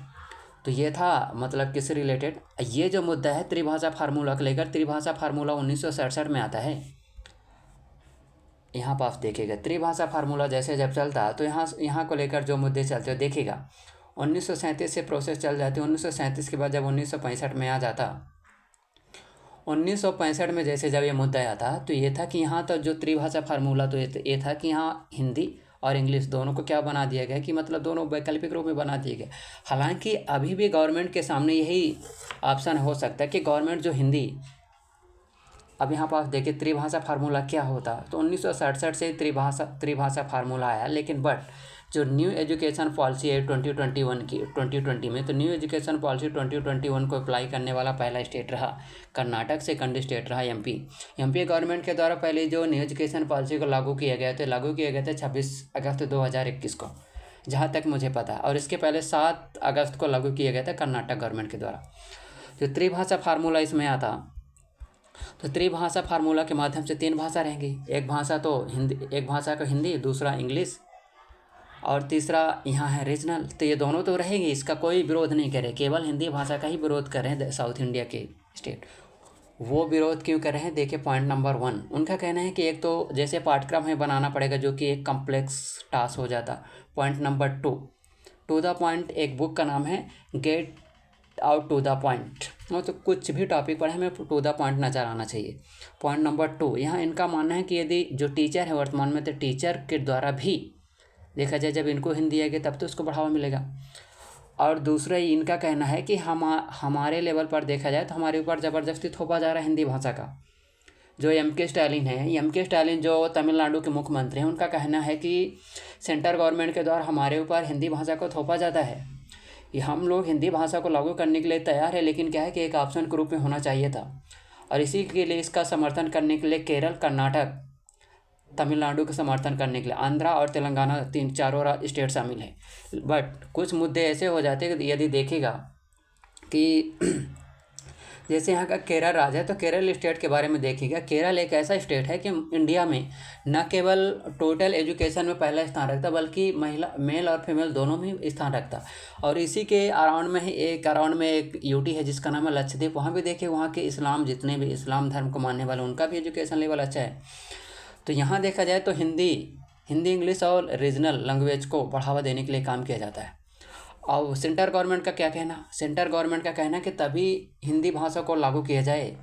Speaker 1: तो ये था मतलब किससे रिलेटेड। ये जो मुद्दा है त्रिभाषा फार्मूला को लेकर, त्रिभाषा फार्मूला 1967 में आता है। यहाँ पर आप देखिएगा त्रिभाषा फार्मूला जैसे जब चलता है तो यहाँ को लेकर जो मुद्दे चलते हो देखिएगा। 1937 से प्रोसेस चल जाती है। 1937 के बाद जब 1965 में आ जाता, 1965 में जैसे जब ये मुद्दा आया था तो ये था कि यहाँ तो जो त्रिभाषा फार्मूला तो ये था कि यहाँ हिंदी और इंग्लिश दोनों को क्या बना दिया गया कि मतलब दोनों वैकल्पिक रूप में बना दिए गए। हालांकि अभी भी गवर्नमेंट के सामने यही ऑप्शन हो सकता है कि गवर्नमेंट जो हिंदी, अब यहाँ पर आप देखिए त्रिभाषा फार्मूला क्या होता। तो 1967 से त्रिभाषा फार्मूला आया, लेकिन बट जो न्यू एजुकेशन पॉलिसी है 2020 में, तो न्यू एजुकेशन पॉलिसी 2021 को अप्लाई करने वाला पहला स्टेट रहा कर्नाटक, सेकंड स्टेट रहा MP गवर्नमेंट के द्वारा पहले जो न्यू एजुकेशन पॉलिसी को लागू किया गया था 26 अगस्त 2021 को, जहाँ तक मुझे पता है। और इसके पहले 7 अगस्त को लागू किया गया था कर्नाटक गवर्नमेंट के द्वारा। जो त्रिभाषा फार्मूला इसमें आता, तो त्रिभाषा फार्मूला के माध्यम से 3 भाषा रहेंगी। एक भाषा को हिंदी, दूसरा इंग्लिश और तीसरा यहाँ है रीजनल। तो ये दोनों तो रहेंगी, इसका कोई विरोध नहीं करे, केवल हिंदी भाषा का ही विरोध कर रहे हैं साउथ इंडिया के स्टेट। वो विरोध क्यों कर रहे हैं देखिए। पॉइंट नंबर 1 उनका कहना है कि एक तो जैसे पाठ्यक्रम है बनाना पड़ेगा, जो कि एक कम्प्लेक्स टास्क हो जाता। Point number 2 to the point, एक बुक का नाम है get out to the point, तो कुछ भी टॉपिक पर हमें टू द पॉइंट नज़र आना चाहिए। पॉइंट नंबर 2 यहाँ इनका मानना है कि यदि जो टीचर है वर्तमान में, तो टीचर के द्वारा भी देखा जाए जब इनको हिंदी आएगी तब तो उसको बढ़ावा मिलेगा। और दूसरा इनका कहना है कि हमारे लेवल पर देखा जाए तो हमारे ऊपर ज़बरदस्ती थोपा जा रहा है हिंदी भाषा का। जो MK स्टालिन जो तमिलनाडु के मुख्यमंत्री हैं, उनका कहना है कि सेंट्रल गवर्नमेंट के द्वारा हमारे ऊपर हिंदी भाषा को थोपा जाता है। ये हम लोग हिंदी भाषा को लागू करने के लिए तैयार है, लेकिन क्या है कि एक ऑप्शन के रूप में होना चाहिए था। और इसी के लिए इसका समर्थन करने के लिए केरल, कर्नाटक, तमिलनाडु का समर्थन करने के लिए आंध्रा और तेलंगाना, 3-4 स्टेट शामिल है। बट कुछ मुद्दे ऐसे हो जाते हैं कि यदि देखेगा कि जैसे यहाँ का केरल राज्य है, तो केरल स्टेट के बारे में देखिएगा। केरल एक ऐसा स्टेट है कि इंडिया में न केवल टोटल एजुकेशन में पहला स्थान रखता, बल्कि मेल और फीमेल दोनों में स्थान रखता। और इसी के अराउंड में एक UT है जिसका नाम है लक्षद्वीप। वहाँ भी देखिए, वहाँ के जितने भी इस्लाम धर्म को मानने वाले, उनका भी एजुकेशन लेवल अच्छा है। तो यहाँ देखा जाए तो हिंदी, इंग्लिश और रीजनल लैंग्वेज को बढ़ावा देने के लिए काम किया जाता है। और सेंटर गवर्नमेंट का क्या कहना, सेंटर गवर्नमेंट का कहना कि तभी हिंदी भाषा को लागू किया जाए,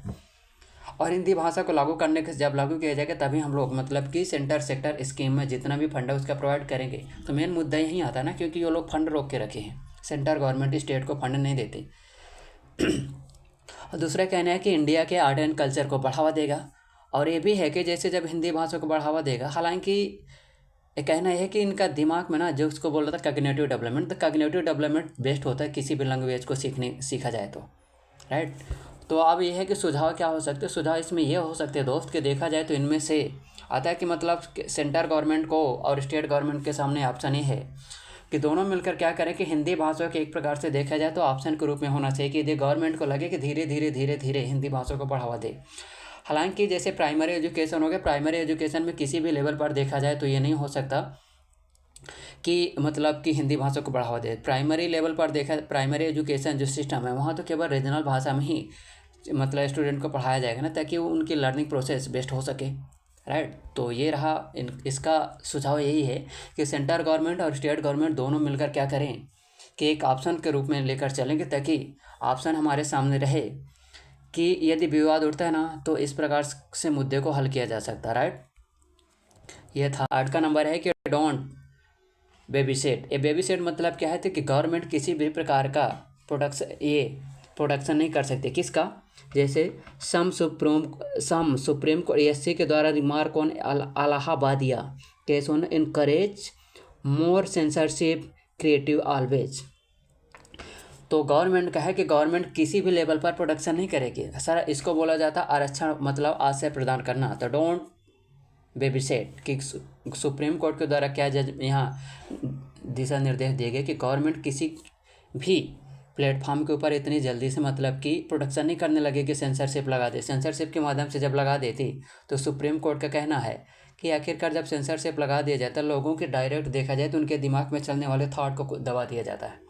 Speaker 1: और हिंदी भाषा को लागू करने के जब लागू किया जाएगा तभी हम लोग मतलब कि सेंटर सेक्टर स्कीम में जितना भी फंड है उसका प्रोवाइड करेंगे। तो मेन मुद्दा यही आता है ना, क्योंकि ये लोग फंड रोक के रखे हैं, सेंटर गवर्नमेंट स्टेट को फंड नहीं देते। और दूसरा कहना है कि इंडिया के आर्ट एंड कल्चर को बढ़ावा देगा, और ये भी है कि जैसे जब हिंदी भाषा को बढ़ावा देगा, हालांकि ये कहना है कि इनका दिमाग में ना जो उसको बोल रहा था कॉग्निटिव डेवलपमेंट, तो कॉग्निटिव डेवलपमेंट बेस्ट होता है किसी भी लैंग्वेज को सीखा जाए तो, राइट। तो अब ये है कि सुझाव क्या हो सकते हैं, सुझाव इसमें ये हो सकते हैं दोस्त कि देखा जाए तो इनमें से आता है कि मतलब सेंटर गवर्नमेंट को और स्टेट गवर्नमेंट के सामने ऑप्शन ये है कि दोनों मिलकर क्या करें कि हिंदी भाषा के एक प्रकार से देखा जाए तो ऑप्शन के रूप में होना चाहिए कि यदि गवर्नमेंट को लगे कि धीरे धीरे धीरे धीरे हिंदी भाषा को बढ़ावा दे। हालांकि जैसे प्राइमरी एजुकेशन हो गया, प्राइमरी एजुकेशन में किसी भी लेवल पर देखा जाए तो ये नहीं हो सकता कि मतलब कि हिंदी भाषा को बढ़ावा दे। प्राइमरी लेवल पर देखा, प्राइमरी एजुकेशन जो सिस्टम है वहाँ तो केवल रीजनल भाषा में ही मतलब स्टूडेंट को पढ़ाया जाएगा ना, ताकि वो उनकी लर्निंग प्रोसेस बेस्ट हो सके, राइट। तो ये रहा इसका सुझाव यही है कि सेंटर गवर्नमेंट और स्टेट गवर्नमेंट दोनों मिलकर क्या करें कि एक ऑप्शन के रूप में लेकर चलेंगे, ताकि ऑप्शन हमारे सामने रहे कि यदि विवाद उठता है ना तो इस प्रकार से मुद्दे को हल किया जा सकता है, राइट। ये था। 8 का नंबर है कि डोंट बेबी सेट। ये बेबी सेट मतलब क्या है, तो कि गवर्नमेंट किसी भी प्रकार का प्रोडक्शन नहीं कर सकते। किसका, जैसे सम सुप्रीम कोर्ट एससी के द्वारा remark on Allahbadia case on encourage more censorship creative always. तो गवर्नमेंट का है कि गवर्नमेंट किसी भी लेवल पर प्रोडक्शन नहीं करेगी सर, इसको बोला जाता आरक्षण मतलब आश्रय प्रदान करना। तो डोंट बेबी सेट कि सुप्रीम कोर्ट के द्वारा क्या जज यहाँ दिशा निर्देश दिए गए कि गवर्नमेंट किसी भी प्लेटफॉर्म के ऊपर इतनी जल्दी से मतलब कि प्रोडक्शन नहीं करने लगे कि सेंसरशिप लगा दे। सेंसरशिप के माध्यम से जब लगा देती तो सुप्रीम कोर्ट का कहना है कि आखिरकार जब सेंसरशिप लगा दिया जाता है, लोगों के डायरेक्ट देखा जाए तो उनके दिमाग में चलने वाले थॉट को दबा दिया जाता है।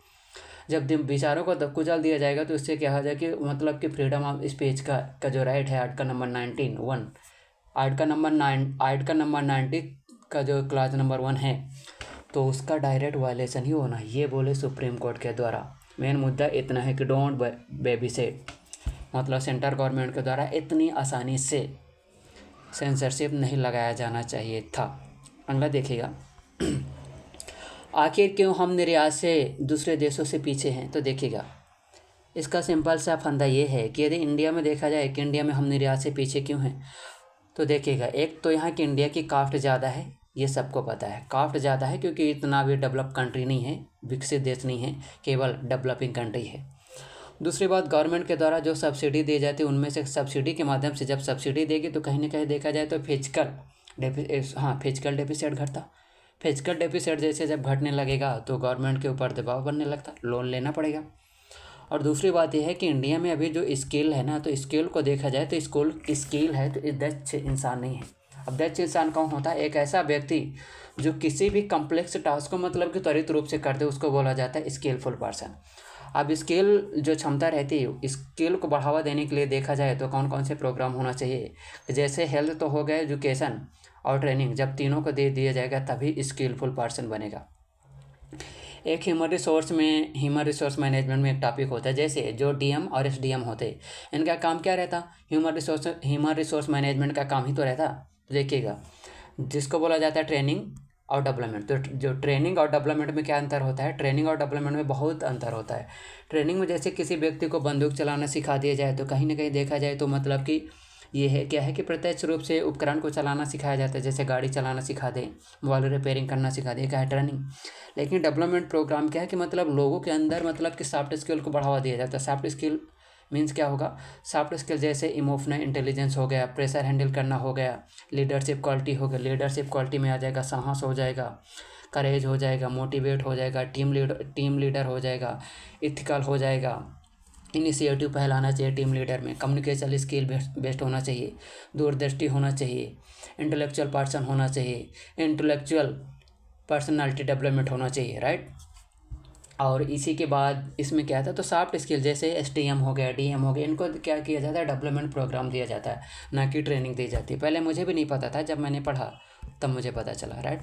Speaker 1: जब विचारों को कुचल दिया जाएगा तो इससे क्या हो जाए कि मतलब कि फ्रीडम ऑफ स्पीच का जो राइट है, आर्टिकल नंबर 19(1), आर्टिकल नंबर 90 का जो क्लास नंबर 1 है, तो उसका डायरेक्ट वायलेशन ही होना, ये बोले सुप्रीम कोर्ट के द्वारा। मेन मुद्दा इतना है कि डोंट बेबी सेट मतलब सेंटर गवर्नमेंट के द्वारा इतनी आसानी से सेंसरशिप नहीं लगाया जाना चाहिए था। अगला देखिएगा, आखिर क्यों हम निर्यात से दूसरे देशों से पीछे हैं। तो देखिएगा, इसका सिंपल सा फंदा ये है कि यदि इंडिया में देखा जाए कि इंडिया में हम निर्यात से पीछे क्यों हैं, तो देखिएगा एक तो यहाँ की इंडिया की कास्ट ज़्यादा है, ये सबको पता है। कास्ट ज़्यादा है क्योंकि इतना भी डेवलप कंट्री नहीं है, विकसित देश नहीं है, केवल डेवलपिंग कंट्री है। दूसरी बात, गवर्नमेंट के द्वारा जो सब्सिडी दी जाती है उनमें से सब्सिडी के माध्यम से जब सब्सिडी देगी तो कहीं ना कहीं देखा जाए तो फिजिकल डेफिसिट घटता। फिजिकल डेफिसिट जैसे जब घटने लगेगा तो गवर्नमेंट के ऊपर दबाव बनने लगता, लोन लेना पड़ेगा। और दूसरी बात यह है कि इंडिया में अभी जो स्किल है ना, तो स्किल को देखा जाए तो स्किल है तो दक्ष इंसान नहीं है। अब दक्ष इंसान कौन होता है, एक ऐसा व्यक्ति जो किसी भी कम्प्लेक्स टास्क को मतलब कि त्वरित रूप से कर दे, उसको बोला जाता है स्किलफुल पर्सन। अब स्किल जो क्षमता रहती है, स्किल को बढ़ावा देने के लिए देखा जाए तो कौन कौन से प्रोग्राम होना चाहिए, जैसे हेल्थ तो हो गया, एजुकेशन और ट्रेनिंग, जब तीनों को दे दिया जाएगा तभी स्किलफुल पर्सन बनेगा। एक ह्यूमन रिसोर्स मैनेजमेंट में एक टॉपिक होता है, जैसे जो डीएम और एसडीएम होते हैं, इनका काम क्या रहता, ह्यूमन रिसोर्स मैनेजमेंट का काम ही तो रहता। तो देखिएगा, जिसको बोला जाता है ट्रेनिंग और डेवलपमेंट। तो जो ट्रेनिंग और डेवलपमेंट में क्या अंतर होता है, ट्रेनिंग और डेवलपमेंट में बहुत अंतर होता है। ट्रेनिंग में जैसे किसी व्यक्ति को बंदूक चलाना सिखा दिया जाए तो कहीं ना कहीं देखा जाए तो मतलब कि ये है क्या है कि प्रत्यक्ष रूप से उपकरण को चलाना सिखाया जाता है, जैसे गाड़ी चलाना सिखा दें, मोबाइल रिपेयरिंग करना सिखा दें, क्या है ट्रेनिंग। लेकिन डेवलपमेंट प्रोग्राम क्या है कि मतलब लोगों के अंदर मतलब कि सॉफ्ट स्किल को बढ़ावा दिया जाता है। सॉफ्ट स्किल मीन्स क्या होगा, सॉफ्ट स्किल जैसे इमोशनल इंटेलिजेंस हो गया, प्रेशर हैंडल करना हो गया, लीडरशिप क्वालिटी हो गया, लीडरशिप क्वालिटी में आ जाएगा साहस हो जाएगा, करेज हो जाएगा, मोटिवेट हो जाएगा, टीम लीडर हो जाएगा, इथिकल हो जाएगा, इनिशिएटिव पहलाना चाहिए टीम लीडर में, कम्युनिकेशन स्किल बेस्ट होना चाहिए, दूरदृष्टि होना चाहिए, इंटेलेक्चुअल पर्सन होना चाहिए, इंटेलेक्चुअल पर्सनालिटी डेवलपमेंट होना चाहिए, राइट। और इसी के बाद इसमें क्या था, तो सॉफ्ट स्किल जैसे एसटीएम हो गया, डीएम हो गया, इनको क्या किया जाता है, डेवलपमेंट प्रोग्राम दिया जाता है, ना कि ट्रेनिंग दी जाती है। पहले मुझे भी नहीं पता था, जब मैंने पढ़ा तब मुझे पता चला, राइट।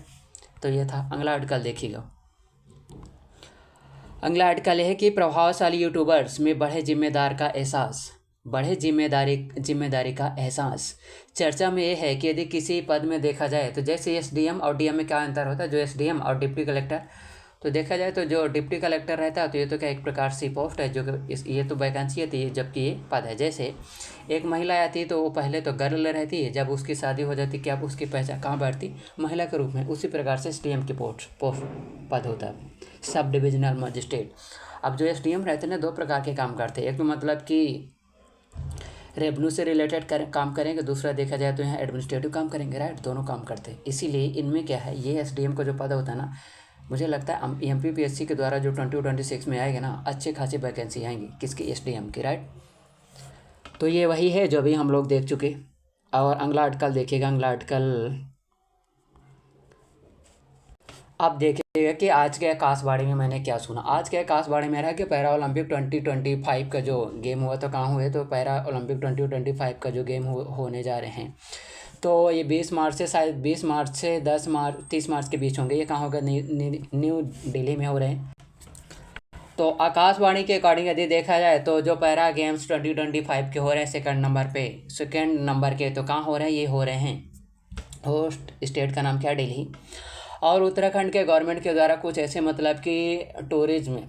Speaker 1: तो ये था। अगला आर्टिकल देखिएगा, अगला आर्टिकल है कि प्रभावशाली यूट्यूबर्स में बढ़े जिम्मेदारी का एहसास। चर्चा में ये है कि यदि किसी पद में देखा जाए तो जैसे एसडीएम और डीएम में क्या अंतर होता है, जो एसडीएम और डिप्टी कलेक्टर, तो देखा जाए तो जो डिप्टी कलेक्टर रहता है तो ये तो क्या एक प्रकार से पोस्ट है, जो कि ये तो वैकेंसी है, जबकि ये पद है। जैसे एक महिला आती है तो वो पहले तो गर्ल रहती है, जब उसकी शादी हो जाती है क्या उसकी पहचान कहाँ बैठती, महिला के रूप में। उसी प्रकार से एसडीएम की पोस्ट पद होता है, सब डिविजनल मजिस्ट्रेट। अब जो एसडीएम रहते हैं ना, दो प्रकार के काम करते हैं। एक तो मतलब कि रेवेन्यू से रिलेटेड काम करेंगे, दूसरा देखा जाए तो यहाँ एडमिनिस्ट्रेटिव काम करेंगे, राइट, दोनों काम करते हैं। इसीलिए इनमें क्या है, ये एसडीएम का जो पद होता है ना, मुझे लगता है एमपीपीएससी के द्वारा जो 2026 में आएगा ना, अच्छे खासी वैकेंसी आएंगी किसकी, एसडीएम की, राइट। तो ये वही है जो अभी हम लोग देख चुके। और अगला आर्टिकल देखिएगा, अगला आर्टिकल अब देखिएगा कि आज के आकाशवाणी में मैंने क्या सुना। आज के आकाशवाणी में रहा कि पैरा ओलंपिक 2025 का जो गेम हुआ तो कहाँ हुए, तो पैरा ओलंपिक 2025 का जो गेम होने जा रहे हैं, तो ये 20 मार्च से शायद 20 मार्च से 30 मार्च के बीच होंगे। ये कहाँ होगा, न्यू दिल्ली में हो रहे हैं। तो आकाशवाणी के अकॉर्डिंग यदि देखा जाए तो जो पैरा गेम्स 2025 के हो रहे हैं सेकंड नंबर के, तो कहाँ हो रहे हैं, ये हो रहे हैं, होस्ट स्टेट का नाम क्या है, दिल्ली। और उत्तराखंड के गवर्नमेंट के द्वारा कुछ ऐसे मतलब कि टूरिज्म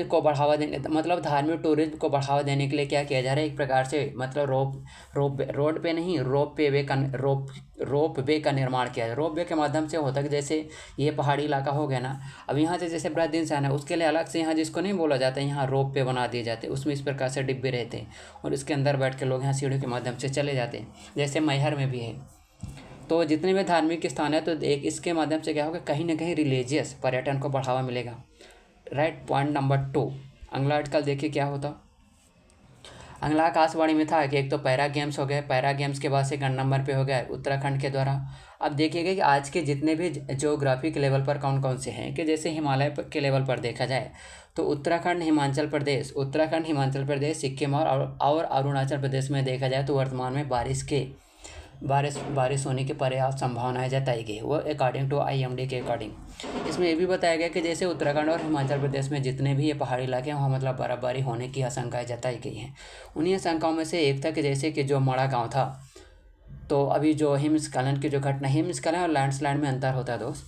Speaker 1: को बढ़ावा देने, मतलब धार्मिक टूरिज्म को बढ़ावा देने के लिए क्या किया जा रहा है, एक प्रकार से मतलब रोड पे नहीं, रोप वे का निर्माण किया जाए। रोप वे के माध्यम से होता है कि जैसे ये पहाड़ी इलाका हो गया ना, अब यहाँ से जैसे बड़ा दिन से आना है उसके लिए अलग से यहाँ जिसको नहीं बोला जाता है, यहाँ रोप वे बना दिए जाते हैं, उसमें इस प्रकार से डिब्बे रहते हैं और इसके अंदर बैठ के लोग यहाँ सीढ़ियों के माध्यम से चले जाते हैं, जैसे मैहर में भी है। तो जितने भी धार्मिक स्थान है तो एक इसके माध्यम से क्या होगा, कहीं ना कहीं रिलीजियस पर्यटन को बढ़ावा मिलेगा, राइट। पॉइंट नंबर 2, अगला आर्टिकल देखिए क्या होता। अगला आकाशवाणी में था कि एक तो पैरा गेम्स हो गए, पैरा गेम्स के बाद सेकंड नंबर पे हो गया उत्तराखंड के द्वारा। अब देखिएगा कि आज के जितने भी ज्योग्राफी के लेवल पर कौन कौन से हैं, कि जैसे हिमालय के लेवल पर देखा जाए तो उत्तराखंड हिमाचल प्रदेश सिक्किम और अरुणाचल प्रदेश में देखा जाए तो वर्तमान में बारिश होने की पर्याप्त संभावनाएं जताई गई, वो अकॉर्डिंग टू आईएमडी के अकॉर्डिंग। इसमें ये भी बताया गया कि जैसे उत्तराखंड और हिमाचल प्रदेश में जितने भी ये पहाड़ी इलाके हैं वहाँ मतलब बर्फबारी होने की आशंकाएं जताई गई हैं। उन्हीं आशंकाओं में से एक था कि जैसे कि जो मड़ा गाँव था, तो अभी जो हिमस्खलन की जो घटना, हिमस्खलन और लैंडस्लाइड में अंतर होता है दोस्त।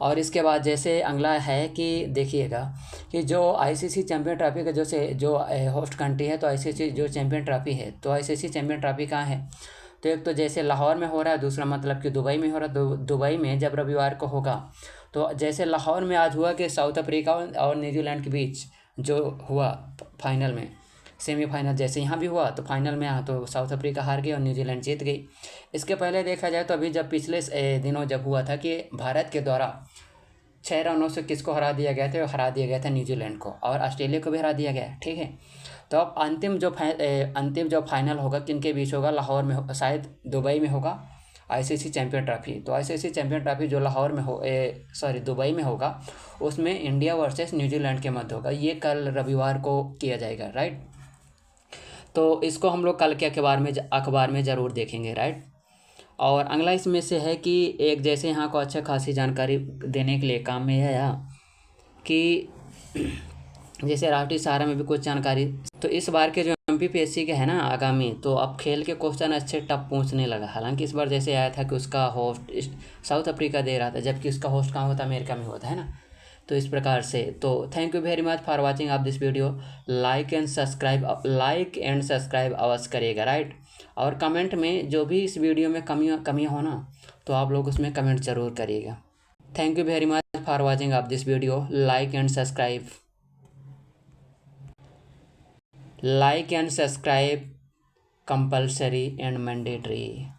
Speaker 1: और इसके बाद जैसे अगला है कि देखिएगा कि जो आईसीसी चैम्पियन ट्रॉफी का जो होस्ट कंट्री है, तो आईसीसी जो चैम्पियन ट्रॉफी है, तो आईसीसी चैम्पियन ट्रॉफी कहाँ है, तो एक तो जैसे लाहौर में हो रहा है, दूसरा मतलब कि दुबई में हो रहा है। दुबई में जब रविवार को होगा, तो जैसे लाहौर में आज हुआ कि साउथ अफ्रीका और न्यूजीलैंड के बीच जो हुआ फाइनल में, सेमीफाइनल जैसे यहाँ भी हुआ, तो फाइनल में यहाँ तो साउथ अफ्रीका हार गई और न्यूजीलैंड जीत गई। इसके पहले देखा जाए तो अभी जब पिछले दिनों जब हुआ था कि भारत के द्वारा 6 रनों से किसको हरा दिया गया था, हरा दिया गया था न्यूजीलैंड को, और ऑस्ट्रेलिया को भी हरा दिया गया, ठीक है। तो अब अंतिम जो फाइनल होगा किनके बीच होगा, लाहौर में शायद दुबई में होगा आईसीसी चैम्पियन ट्रॉफी। तो आईसीसी चैम्पियन ट्रॉफी जो लाहौर में दुबई में होगा, उसमें इंडिया वर्सेस न्यूजीलैंड के मध्य होगा। ये कल रविवार को किया जाएगा, राइट। तो इसको हम लोग कल के अखबार में ज़रूर देखेंगे, राइट। और अगला इसमें से है कि एक जैसे यहाँ को अच्छा खासी जानकारी देने के लिए काम में आया कि जैसे राष्ट्रीय सहारा में भी कुछ जानकारी, तो इस बार के जो एमपीपीएससी के है ना आगामी, तो अब खेल के क्वेश्चन अच्छे टफ पूछने लगा। हालांकि इस बार जैसे आया था कि उसका होस्ट साउथ अफ्रीका दे रहा था, जबकि उसका होस्ट कहाँ होता है, अमेरिका में होता है ना। तो इस प्रकार से, तो thank you very much for watching आप this video. Like and subscribe अवश्य करिएगा, राइट। और कमेंट में जो भी इस वीडियो में कमियाँ हो ना, तो आप लोग उसमें कमेंट ज़रूर करिएगा। Thank you very much for watching आप this video. Like and subscribe compulsory and mandatory.